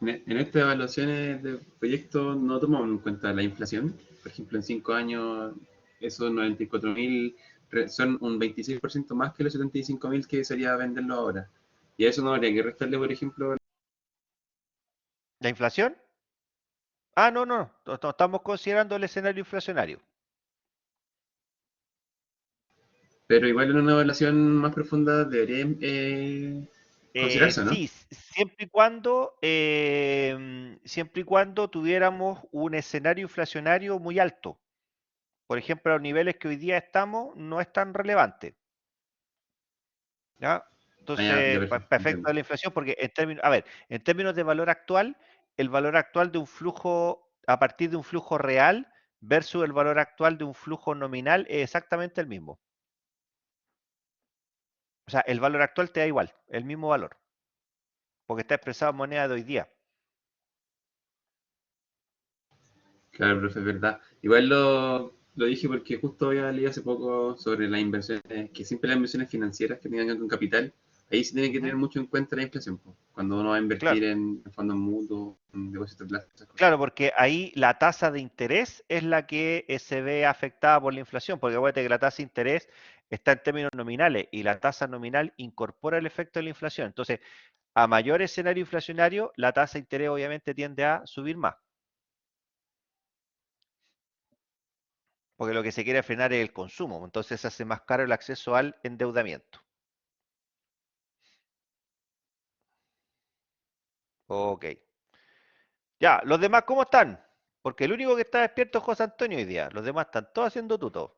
En estas evaluaciones de proyectos no tomamos en cuenta la inflación. Por ejemplo, en 5 años, esos 94.000 son un 26% más que los 75.000 que sería venderlo ahora. Y a eso no habría que restarle, por ejemplo,
¿La inflación? Ah, no, no, no, no, estamos considerando el escenario inflacionario.
pero igual en una evaluación más profunda debería considerarse, ¿no?
Sí, siempre y cuando tuviéramos un escenario inflacionario muy alto. Por ejemplo, a los niveles que hoy día estamos, no es tan relevante. ¿Ya?
Ah, ya,
Entonces, para
perfecto,
efectos
entiendo.
de la inflación, porque en términos, a ver, en términos de valor actual, el valor actual de un flujo, a partir de un flujo real versus el valor actual de un flujo nominal es exactamente el mismo. O sea, el valor actual te da igual, el mismo valor, porque está expresado en moneda de hoy día.
Claro, profe, es verdad. Igual lo dije porque justo había leído hace poco sobre las inversiones, que siempre las inversiones financieras que tengan que ver con capital, ahí se tiene que tener
Ujú.
mucho en cuenta la inflación, po, cuando uno va a
Claro,
invertir en fondos mutuos, en depósitos de plata, esas cosas.
claro, porque ahí la tasa de interés es la que se ve afectada por la inflación, porque acuérdate que la tasa de interés está en términos nominales y la tasa nominal incorpora el efecto de la inflación. Entonces, a mayor escenario inflacionario, la tasa de interés obviamente tiende a subir más, porque lo que se quiere frenar es el consumo, entonces se hace más caro el acceso al endeudamiento. Ok. Ya, los demás, ¿cómo están? Porque el único que está despierto es José Antonio hoy día, los demás están todos haciendo tuto.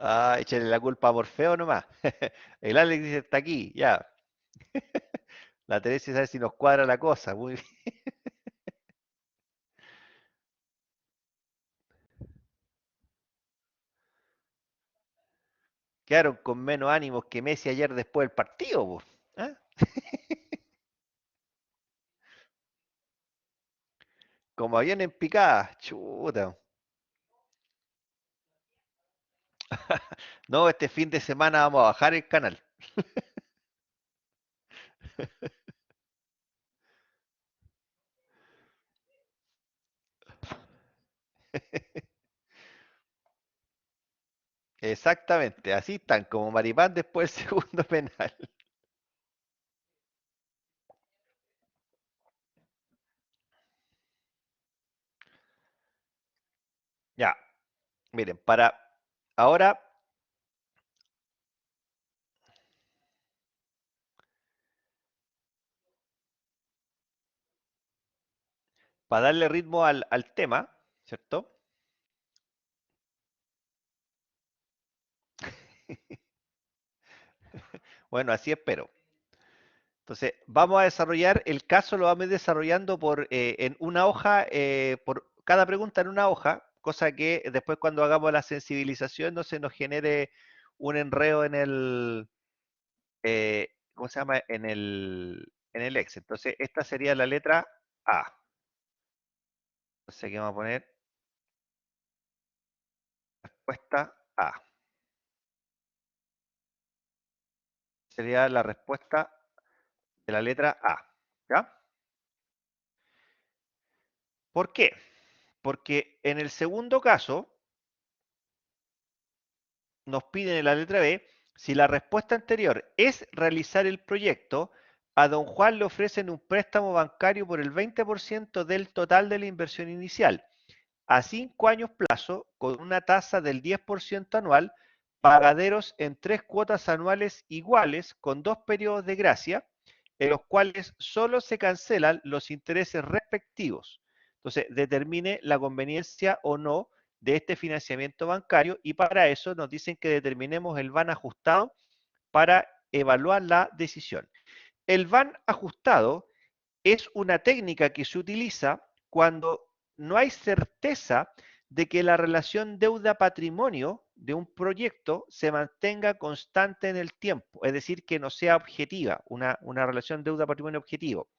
Ah, échale la culpa a Morfeo nomás. El Alex dice, está aquí, ya. La Teresa sabe si nos cuadra la cosa, muy bien. Quedaron con menos ánimos que Messi ayer después del partido, po. ¿Ah? Como avión en picada, chuta. No, este fin de semana vamos a bajar el canal. Exactamente, así están, como Maripán después del segundo penal. Ya, miren, ahora, para darle ritmo al tema, ¿cierto? Bueno, así espero. Entonces, vamos a desarrollar, el caso lo vamos a ir desarrollando en una hoja, por cada pregunta en una hoja, cosa que después cuando hagamos la sensibilización no se nos genere un enredo ¿cómo se llama? En el Excel. Entonces, esta sería la letra A. Entonces, aquí vamos a poner respuesta A. Sería la respuesta de la letra A. ¿Ya? ¿Por qué? Porque en el segundo caso, nos piden en la letra B, si la respuesta anterior es realizar el proyecto, a don Juan le ofrecen un préstamo bancario por el 20% del total de la inversión inicial, a 5 años plazo, con una tasa del 10% anual, pagaderos en 3 cuotas anuales iguales, con 2 periodos de gracia, en los cuales solo se cancelan los intereses respectivos. Entonces, determine la conveniencia o no de este financiamiento bancario y para eso nos dicen que determinemos el VAN ajustado para evaluar la decisión. El VAN ajustado es una técnica que se utiliza cuando no hay certeza de que la relación deuda-patrimonio de un proyecto se mantenga constante en el tiempo, es decir, que no sea objetiva, una relación deuda-patrimonio objetivo.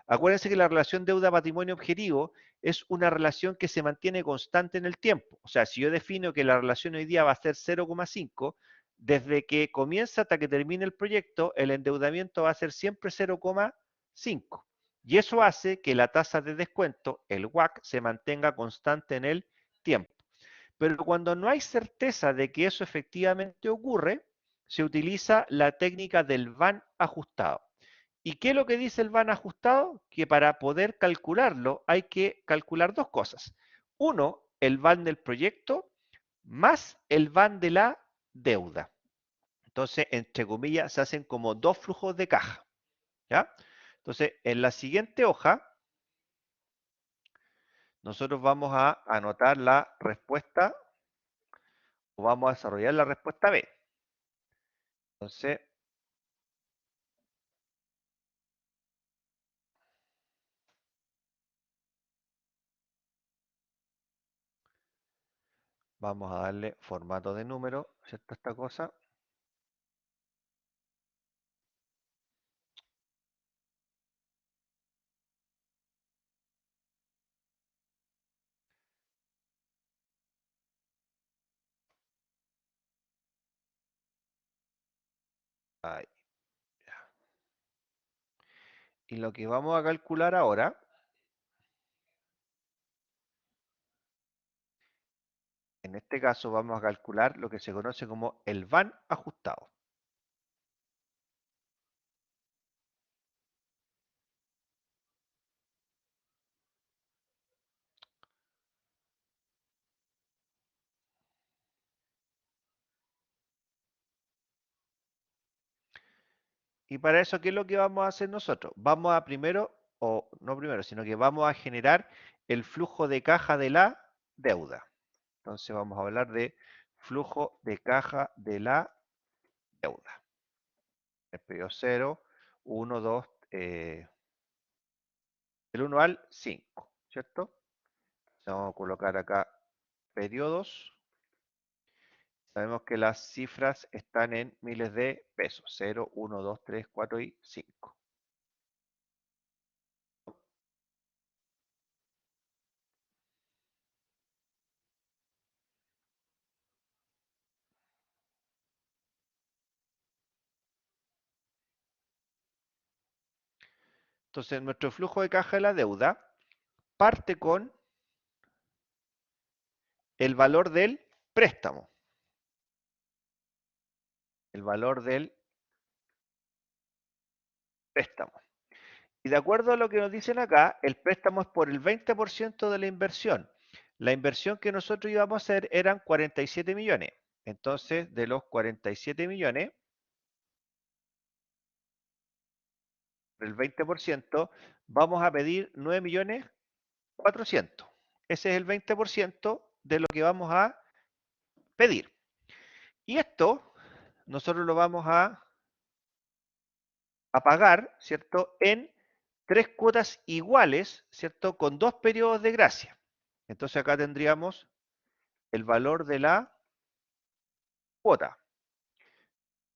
Acuérdense que la relación deuda-patrimonio objetivo es una relación que se mantiene constante en el tiempo. O sea, si yo defino que la relación hoy día va a ser 0,5, desde que comienza hasta que termine el proyecto, el endeudamiento va a ser siempre 0,5. Y eso hace que la tasa de descuento, el WACC, se mantenga constante en el tiempo. Pero cuando no hay certeza de que eso efectivamente ocurre, se utiliza la técnica del van ajustado. ¿Y qué es lo que dice el van ajustado? Que para poder calcularlo hay que calcular dos cosas. Uno, el van del proyecto más el van de la deuda. Entonces, entre comillas, se hacen como dos flujos de caja. ¿Ya? Entonces, en la siguiente hoja, nosotros vamos a anotar la respuesta o vamos a desarrollar la respuesta B. Entonces, vamos a darle formato de número, ¿cierto? Esta cosa. Ahí. Y lo que vamos a calcular ahora, en este caso vamos a calcular lo que se conoce como el van ajustado. Y para eso, ¿qué es lo que vamos a hacer nosotros? Vamos a primero, o no primero, sino que vamos a generar el flujo de caja de la deuda. Entonces vamos a hablar de flujo de caja de la deuda. El periodo 0, 1, 2, del 1 al 5, ¿cierto? Vamos a colocar acá periodos. Sabemos que las cifras están en miles de pesos. 0, 1, 2, 3, 4 y 5. Entonces, nuestro flujo de caja de la deuda parte con el valor del préstamo. El valor del préstamo. Y de acuerdo a lo que nos dicen acá, el préstamo es por el 20% de la inversión. La inversión que nosotros íbamos a hacer eran 47 millones. Entonces, de los 47 millones, el 20%, vamos a pedir 9 millones 400. Ese es el 20% de lo que vamos a pedir. Y esto nosotros lo vamos a pagar, ¿cierto? En 3 cuotas iguales, ¿cierto? Con 2 periodos de gracia. Entonces acá tendríamos el valor de la cuota.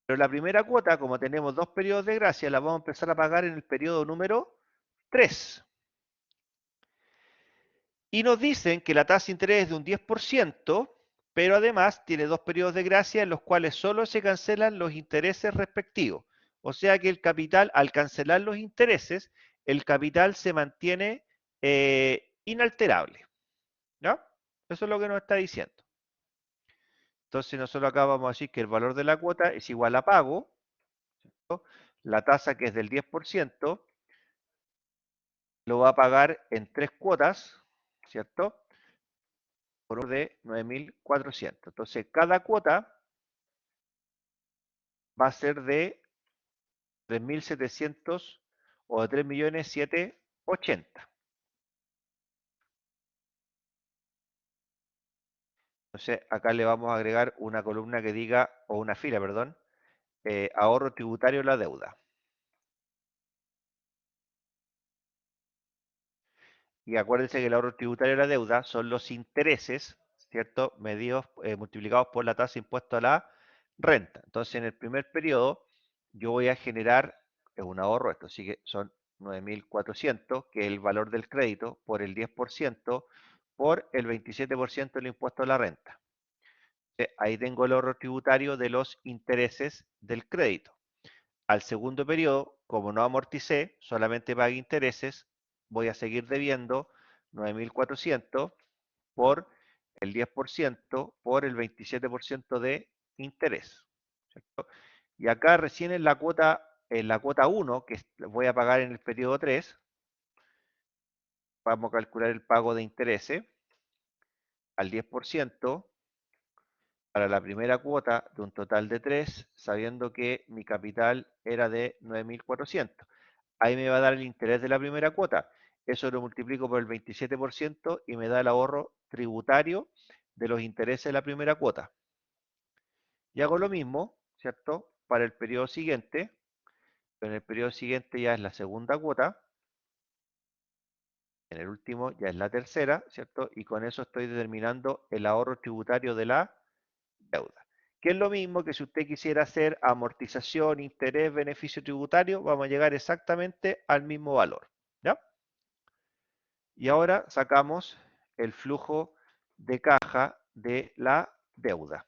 Pero la primera cuota, como tenemos 2 periodos de gracia, la vamos a empezar a pagar en el periodo número 3. Y nos dicen que la tasa de interés es de un 10%, pero además tiene 2 periodos de gracia en los cuales solo se cancelan los intereses respectivos. O sea que el capital, al cancelar los intereses, el capital se mantiene inalterable. ¿Ya? Eso es lo que nos está diciendo. Entonces nosotros acá vamos a decir que el valor de la cuota es igual a pago, ¿cierto? La tasa que es del 10% lo va a pagar en 3 cuotas, ¿cierto? Por de 9.400. Entonces cada cuota va a ser de 3.700 o de 3.780.000. Entonces acá le vamos a agregar una columna que diga, o una fila, perdón, ahorro tributario de la deuda. Y acuérdense que el ahorro tributario de la deuda son los intereses, ¿cierto? Medidos, multiplicados por la tasa de impuesto a la renta. Entonces, en el primer periodo, yo voy a generar un ahorro, esto sí que son 9.400, que es el valor del crédito, por el 10%, por el 27% del impuesto a la renta. Ahí tengo el ahorro tributario de los intereses del crédito. Al segundo periodo, como no amorticé, solamente pagué intereses, voy a seguir debiendo 9.400 por el 10% por el 27% de interés, ¿cierto? Y acá recién en la cuota 1, que voy a pagar en el periodo 3, vamos a calcular el pago de intereses al 10% para la primera cuota de un total de 3, sabiendo que mi capital era de 9.400. Ahí me va a dar el interés de la primera cuota. Eso lo multiplico por el 27% y me da el ahorro tributario de los intereses de la primera cuota. Y hago lo mismo, ¿cierto? Para el periodo siguiente. En el periodo siguiente ya es la segunda cuota. En el último ya es la tercera, ¿cierto? Y con eso estoy determinando el ahorro tributario de la deuda. Que es lo mismo que si usted quisiera hacer amortización, interés, beneficio tributario, vamos a llegar exactamente al mismo valor. ¿Ya? Y ahora sacamos el flujo de caja de la deuda.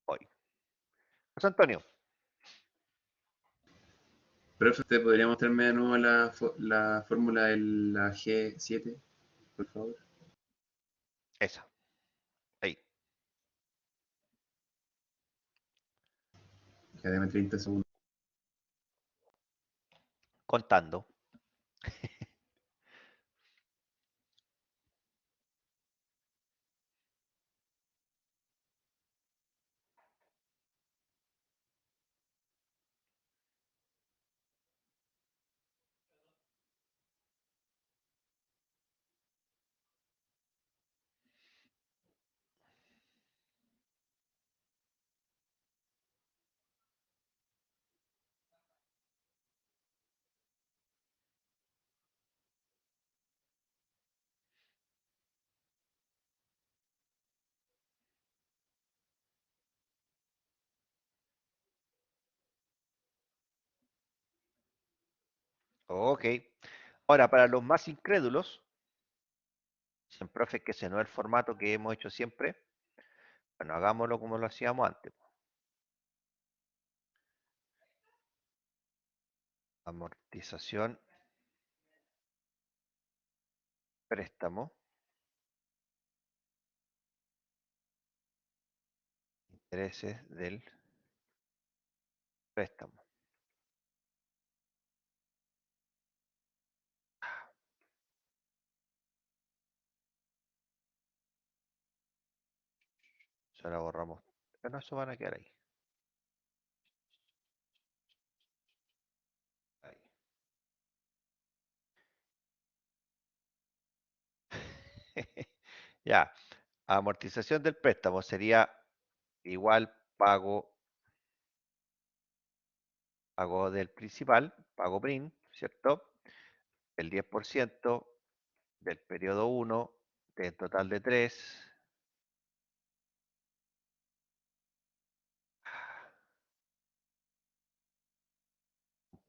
Hoy. José Antonio,
Profe, ¿usted podría mostrarme de nuevo la fórmula de la G7, por favor?
esa, ahí,
Ya deme 30 segundos.
contando. Ok. Ahora, para los más incrédulos, dicen, profe, que ese no es el formato que hemos hecho siempre. Bueno, hagámoslo como lo hacíamos antes. Amortización, préstamo, intereses del préstamo. Eso ahora borramos. Bueno, eso van a quedar ahí. Ahí. Ya, amortización del préstamo sería igual pago del principal, pago PRIN, ¿cierto? El 10% del periodo 1 del total de 3,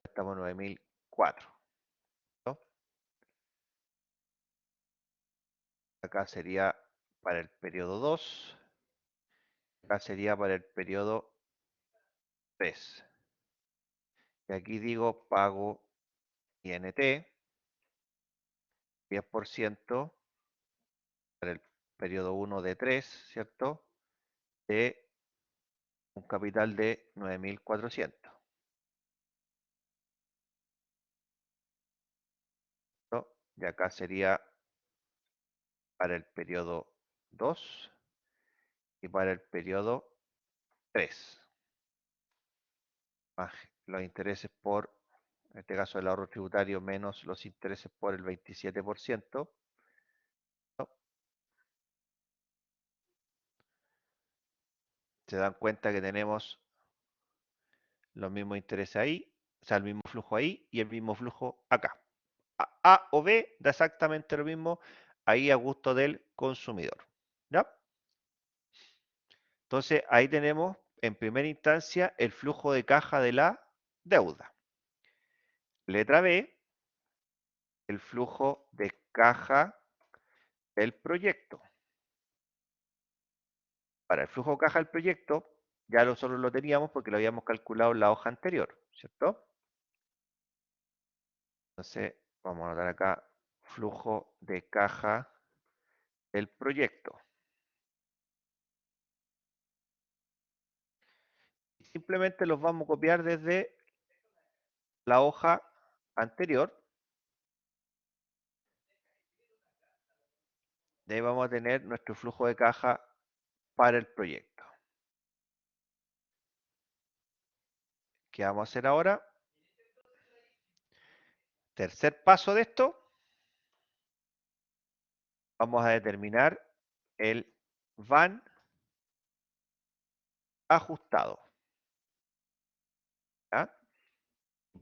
estamos 9.004, ¿no? Acá sería para el periodo 2, acá sería para el periodo 3. Y aquí digo pago INT, 10% para el periodo 1 de 3, ¿cierto? De un capital de 9.400. ¿No? Y acá sería para el periodo 2 y para el periodo 3. Más los intereses por, en este caso el ahorro tributario, menos los intereses por el 27%. ¿No? Se dan cuenta que tenemos los mismos intereses ahí, o sea, el mismo flujo ahí y el mismo flujo acá. A o B da exactamente lo mismo ahí a gusto del consumidor. ¿Ya? Entonces ahí tenemos en primera instancia el flujo de caja de la deuda. Letra B, el flujo de caja del proyecto. Para el flujo de caja del proyecto ya nosotros lo teníamos porque lo habíamos calculado en la hoja anterior, ¿cierto? Entonces vamos a anotar acá flujo de caja del proyecto. Y simplemente los vamos a copiar desde la hoja anterior. De ahí vamos a tener nuestro flujo de caja para el proyecto. ¿Qué vamos a hacer ahora? Tercer paso de esto, vamos a determinar el VAN ajustado. ¿Ya?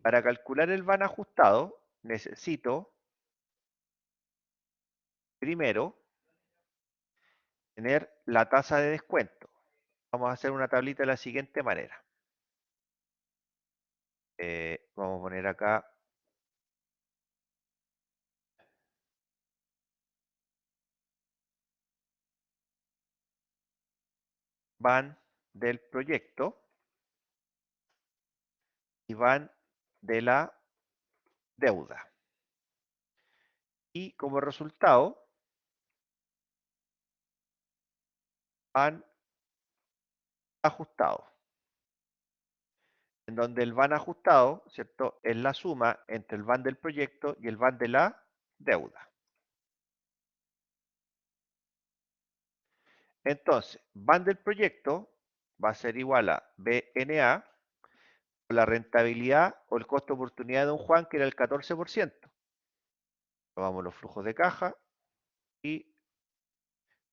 Para calcular el VAN ajustado, necesito primero tener la tasa de descuento. Vamos a hacer una tablita de la siguiente manera. Vamos a poner acá VAN del proyecto y VAN de la deuda. Y como resultado, VAN ajustado. En donde el VAN ajustado, ¿cierto?, es la suma entre el VAN del proyecto y el VAN de la deuda. Entonces, VAN del proyecto va a ser igual a BNA, la rentabilidad o el costo de oportunidad de Don Juan, que era el 14%. Tomamos los flujos de caja y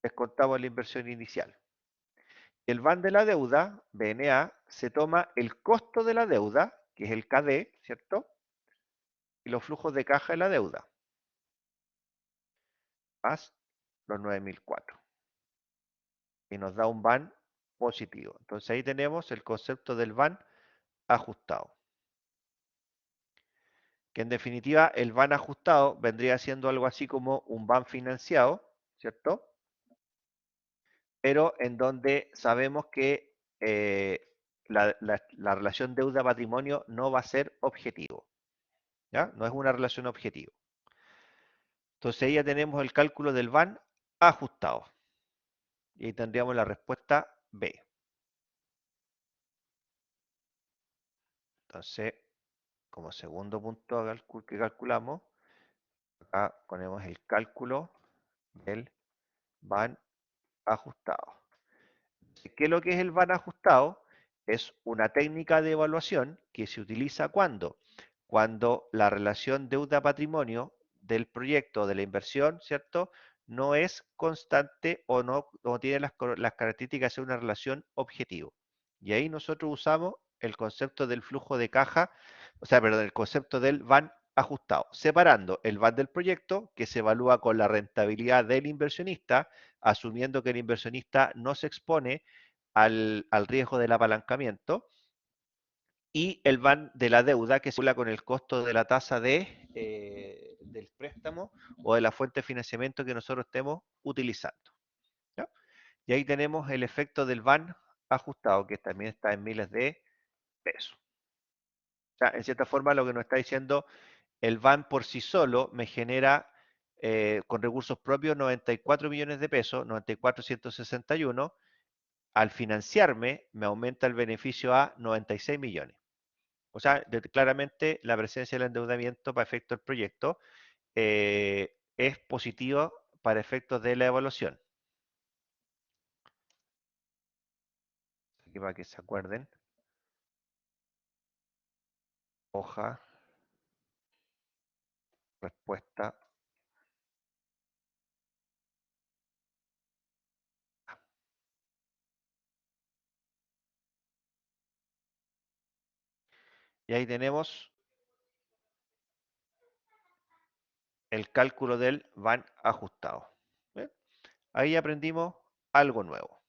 descontamos la inversión inicial. El VAN de la deuda, BNA, se toma el costo de la deuda, que es el KD, ¿cierto? Y los flujos de caja de la deuda, más los 9.004. Y nos da un VAN positivo. Entonces ahí tenemos el concepto del VAN ajustado. Que en definitiva el VAN ajustado vendría siendo algo así como un VAN financiado, ¿cierto? Pero en donde sabemos que la relación deuda-patrimonio no va a ser objetivo. ¿Ya? No es una relación objetiva. Entonces ahí ya tenemos el cálculo del VAN ajustado. Y ahí tendríamos la respuesta B. Entonces, como segundo punto que calculamos, acá ponemos el cálculo del VAN ajustado. ¿Qué es lo que es el VAN ajustado? Es una técnica de evaluación que se utiliza cuando la relación deuda-patrimonio del proyecto, de la inversión, ¿cierto?, no es constante o no tiene las características de una relación objetivo. Y ahí nosotros usamos el concepto del flujo de caja, o sea, perdón, el concepto del VAN ajustado, separando el VAN del proyecto, que se evalúa con la rentabilidad del inversionista, asumiendo que el inversionista no se expone al riesgo del apalancamiento, y el VAN de la deuda, que se calcula con el costo de la tasa del préstamo o de la fuente de financiamiento que nosotros estemos utilizando. ¿Ya? Y ahí tenemos el efecto del VAN ajustado, que también está en miles de pesos. O sea, en cierta forma lo que nos está diciendo, el VAN por sí solo me genera con recursos propios 94 millones de pesos, 94.161, al financiarme me aumenta el beneficio a 96 millones. O sea, claramente la presencia del endeudamiento para efectos del proyecto es positiva para efectos de la evaluación. Aquí para que se acuerden. Hoja. Respuesta. Y ahí tenemos el cálculo del van ajustado. ¿Bien? Ahí aprendimos algo nuevo.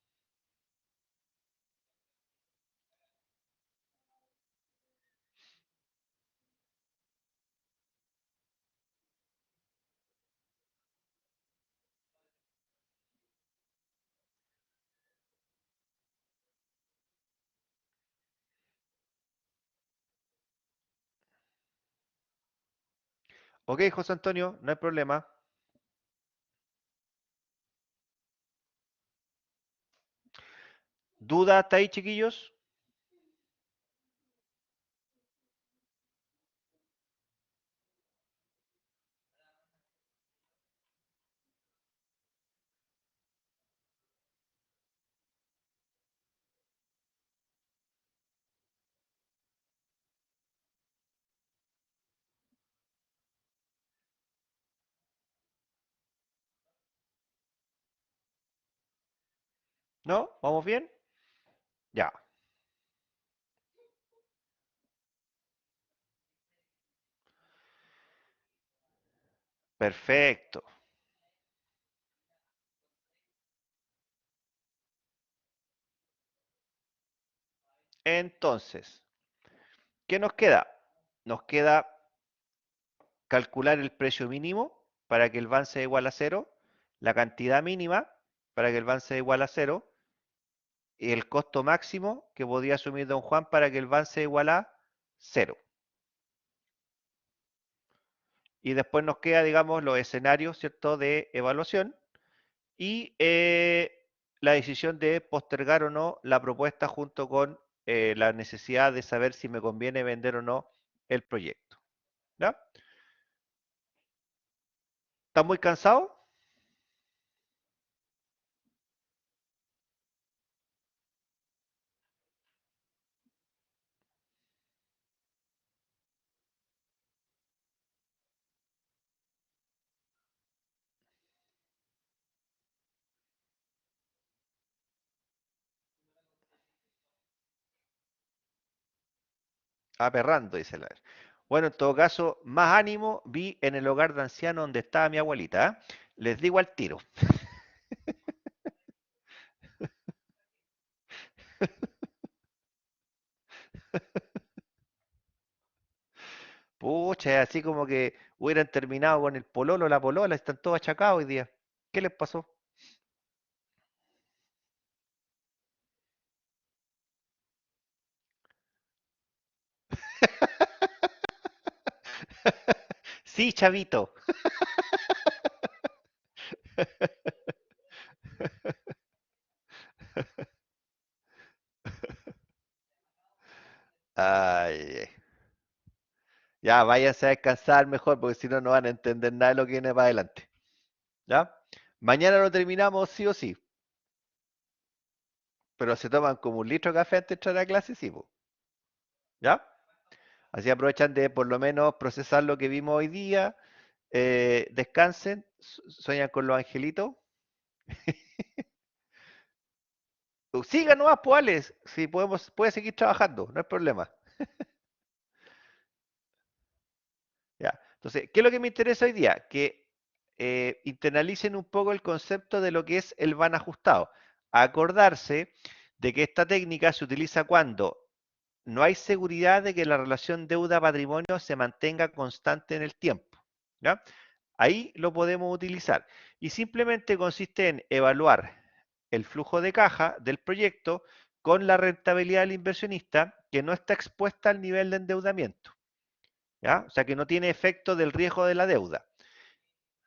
Ok, José Antonio, no hay problema. ¿Duda hasta ahí, chiquillos? ¿No? ¿Vamos bien? Ya. Perfecto. Entonces, ¿qué nos queda? Nos queda calcular el precio mínimo para que el van sea igual a cero, la cantidad mínima para que el van sea igual a cero, y el costo máximo que podía asumir don Juan para que el van sea igual a cero. Y después nos queda, digamos, los escenarios, ¿cierto?, de evaluación y la decisión de postergar o no la propuesta junto con la necesidad de saber si me conviene vender o no el proyecto. ¿Ya? ¿Están muy cansados? Aperrando, dice la. Bueno, en todo caso, más ánimo vi en el hogar de ancianos donde estaba mi abuelita. Les digo al tiro. Pucha, así como que hubieran terminado con el pololo, la polola, están todos achacados hoy día. ¿Qué les pasó? Sí, chavito. Ay, ya, váyanse a descansar mejor, porque si no, no van a entender nada de lo que viene para adelante. ¿Ya? Mañana lo terminamos sí o sí, pero se toman como un litro de café antes de entrar a clase, sí, po. ¿Ya? Así aprovechan de por lo menos procesar lo que vimos hoy día, descansen, sueñan con los angelitos. Sigan nomás, pues, Alex, si podemos, puede seguir trabajando, no hay problema. Ya. Entonces, ¿qué es lo que me interesa hoy día? Que internalicen un poco el concepto de lo que es el van ajustado. Acordarse de que esta técnica se utiliza cuando no hay seguridad de que la relación deuda-patrimonio se mantenga constante en el tiempo. ¿Ya? Ahí lo podemos utilizar. Y simplemente consiste en evaluar el flujo de caja del proyecto con la rentabilidad del inversionista que no está expuesta al nivel de endeudamiento. ¿Ya? O sea, que no tiene efecto del riesgo de la deuda.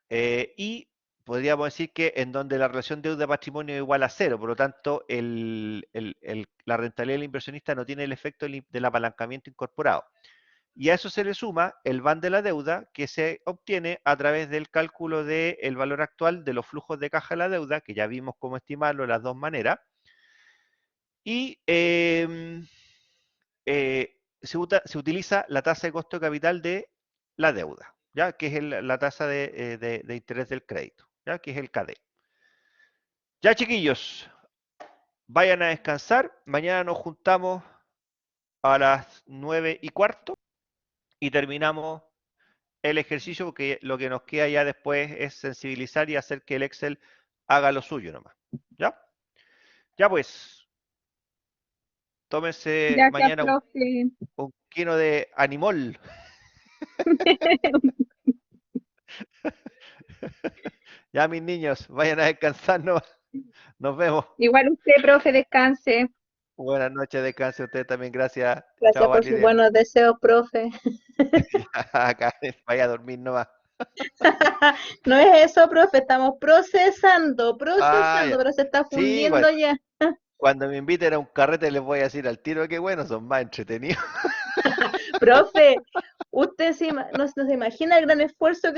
Y podríamos decir que en donde la relación deuda-patrimonio es igual a cero, por lo tanto, la rentabilidad del inversionista no tiene el efecto del apalancamiento incorporado. Y a eso se le suma el van de la deuda que se obtiene a través del cálculo del valor actual de los flujos de caja de la deuda, que ya vimos cómo estimarlo de las dos maneras. Y se utiliza la tasa de costo de capital de la deuda, ¿ya? Que es la tasa de interés del crédito, ¿ya? Que es el KD. Ya, chiquillos, vayan a descansar. Mañana nos juntamos a las 9:15 y terminamos el ejercicio, porque lo que nos queda ya después es sensibilizar y hacer que el Excel haga lo suyo nomás. ¿Ya? Ya pues, tómense
Ya acá,
mañana
profe.
un kilo de animal. Ya, mis niños, vayan a descansar, ¿no? Nos vemos.
Igual usted, profe, descanse.
Buenas noches, descanse usted también, gracias.
Gracias
Chao,
por sus
Valeria.
buenos deseos, profe.
Karen, vaya a dormir nomás.
No es eso, profe, estamos procesando,
ya.
pero se está
Sí,
fundiendo
bueno,
ya.
cuando me inviten a un carrete les voy a decir al tiro que bueno, son más entretenidos.
Profe, usted no se imagina el gran esfuerzo que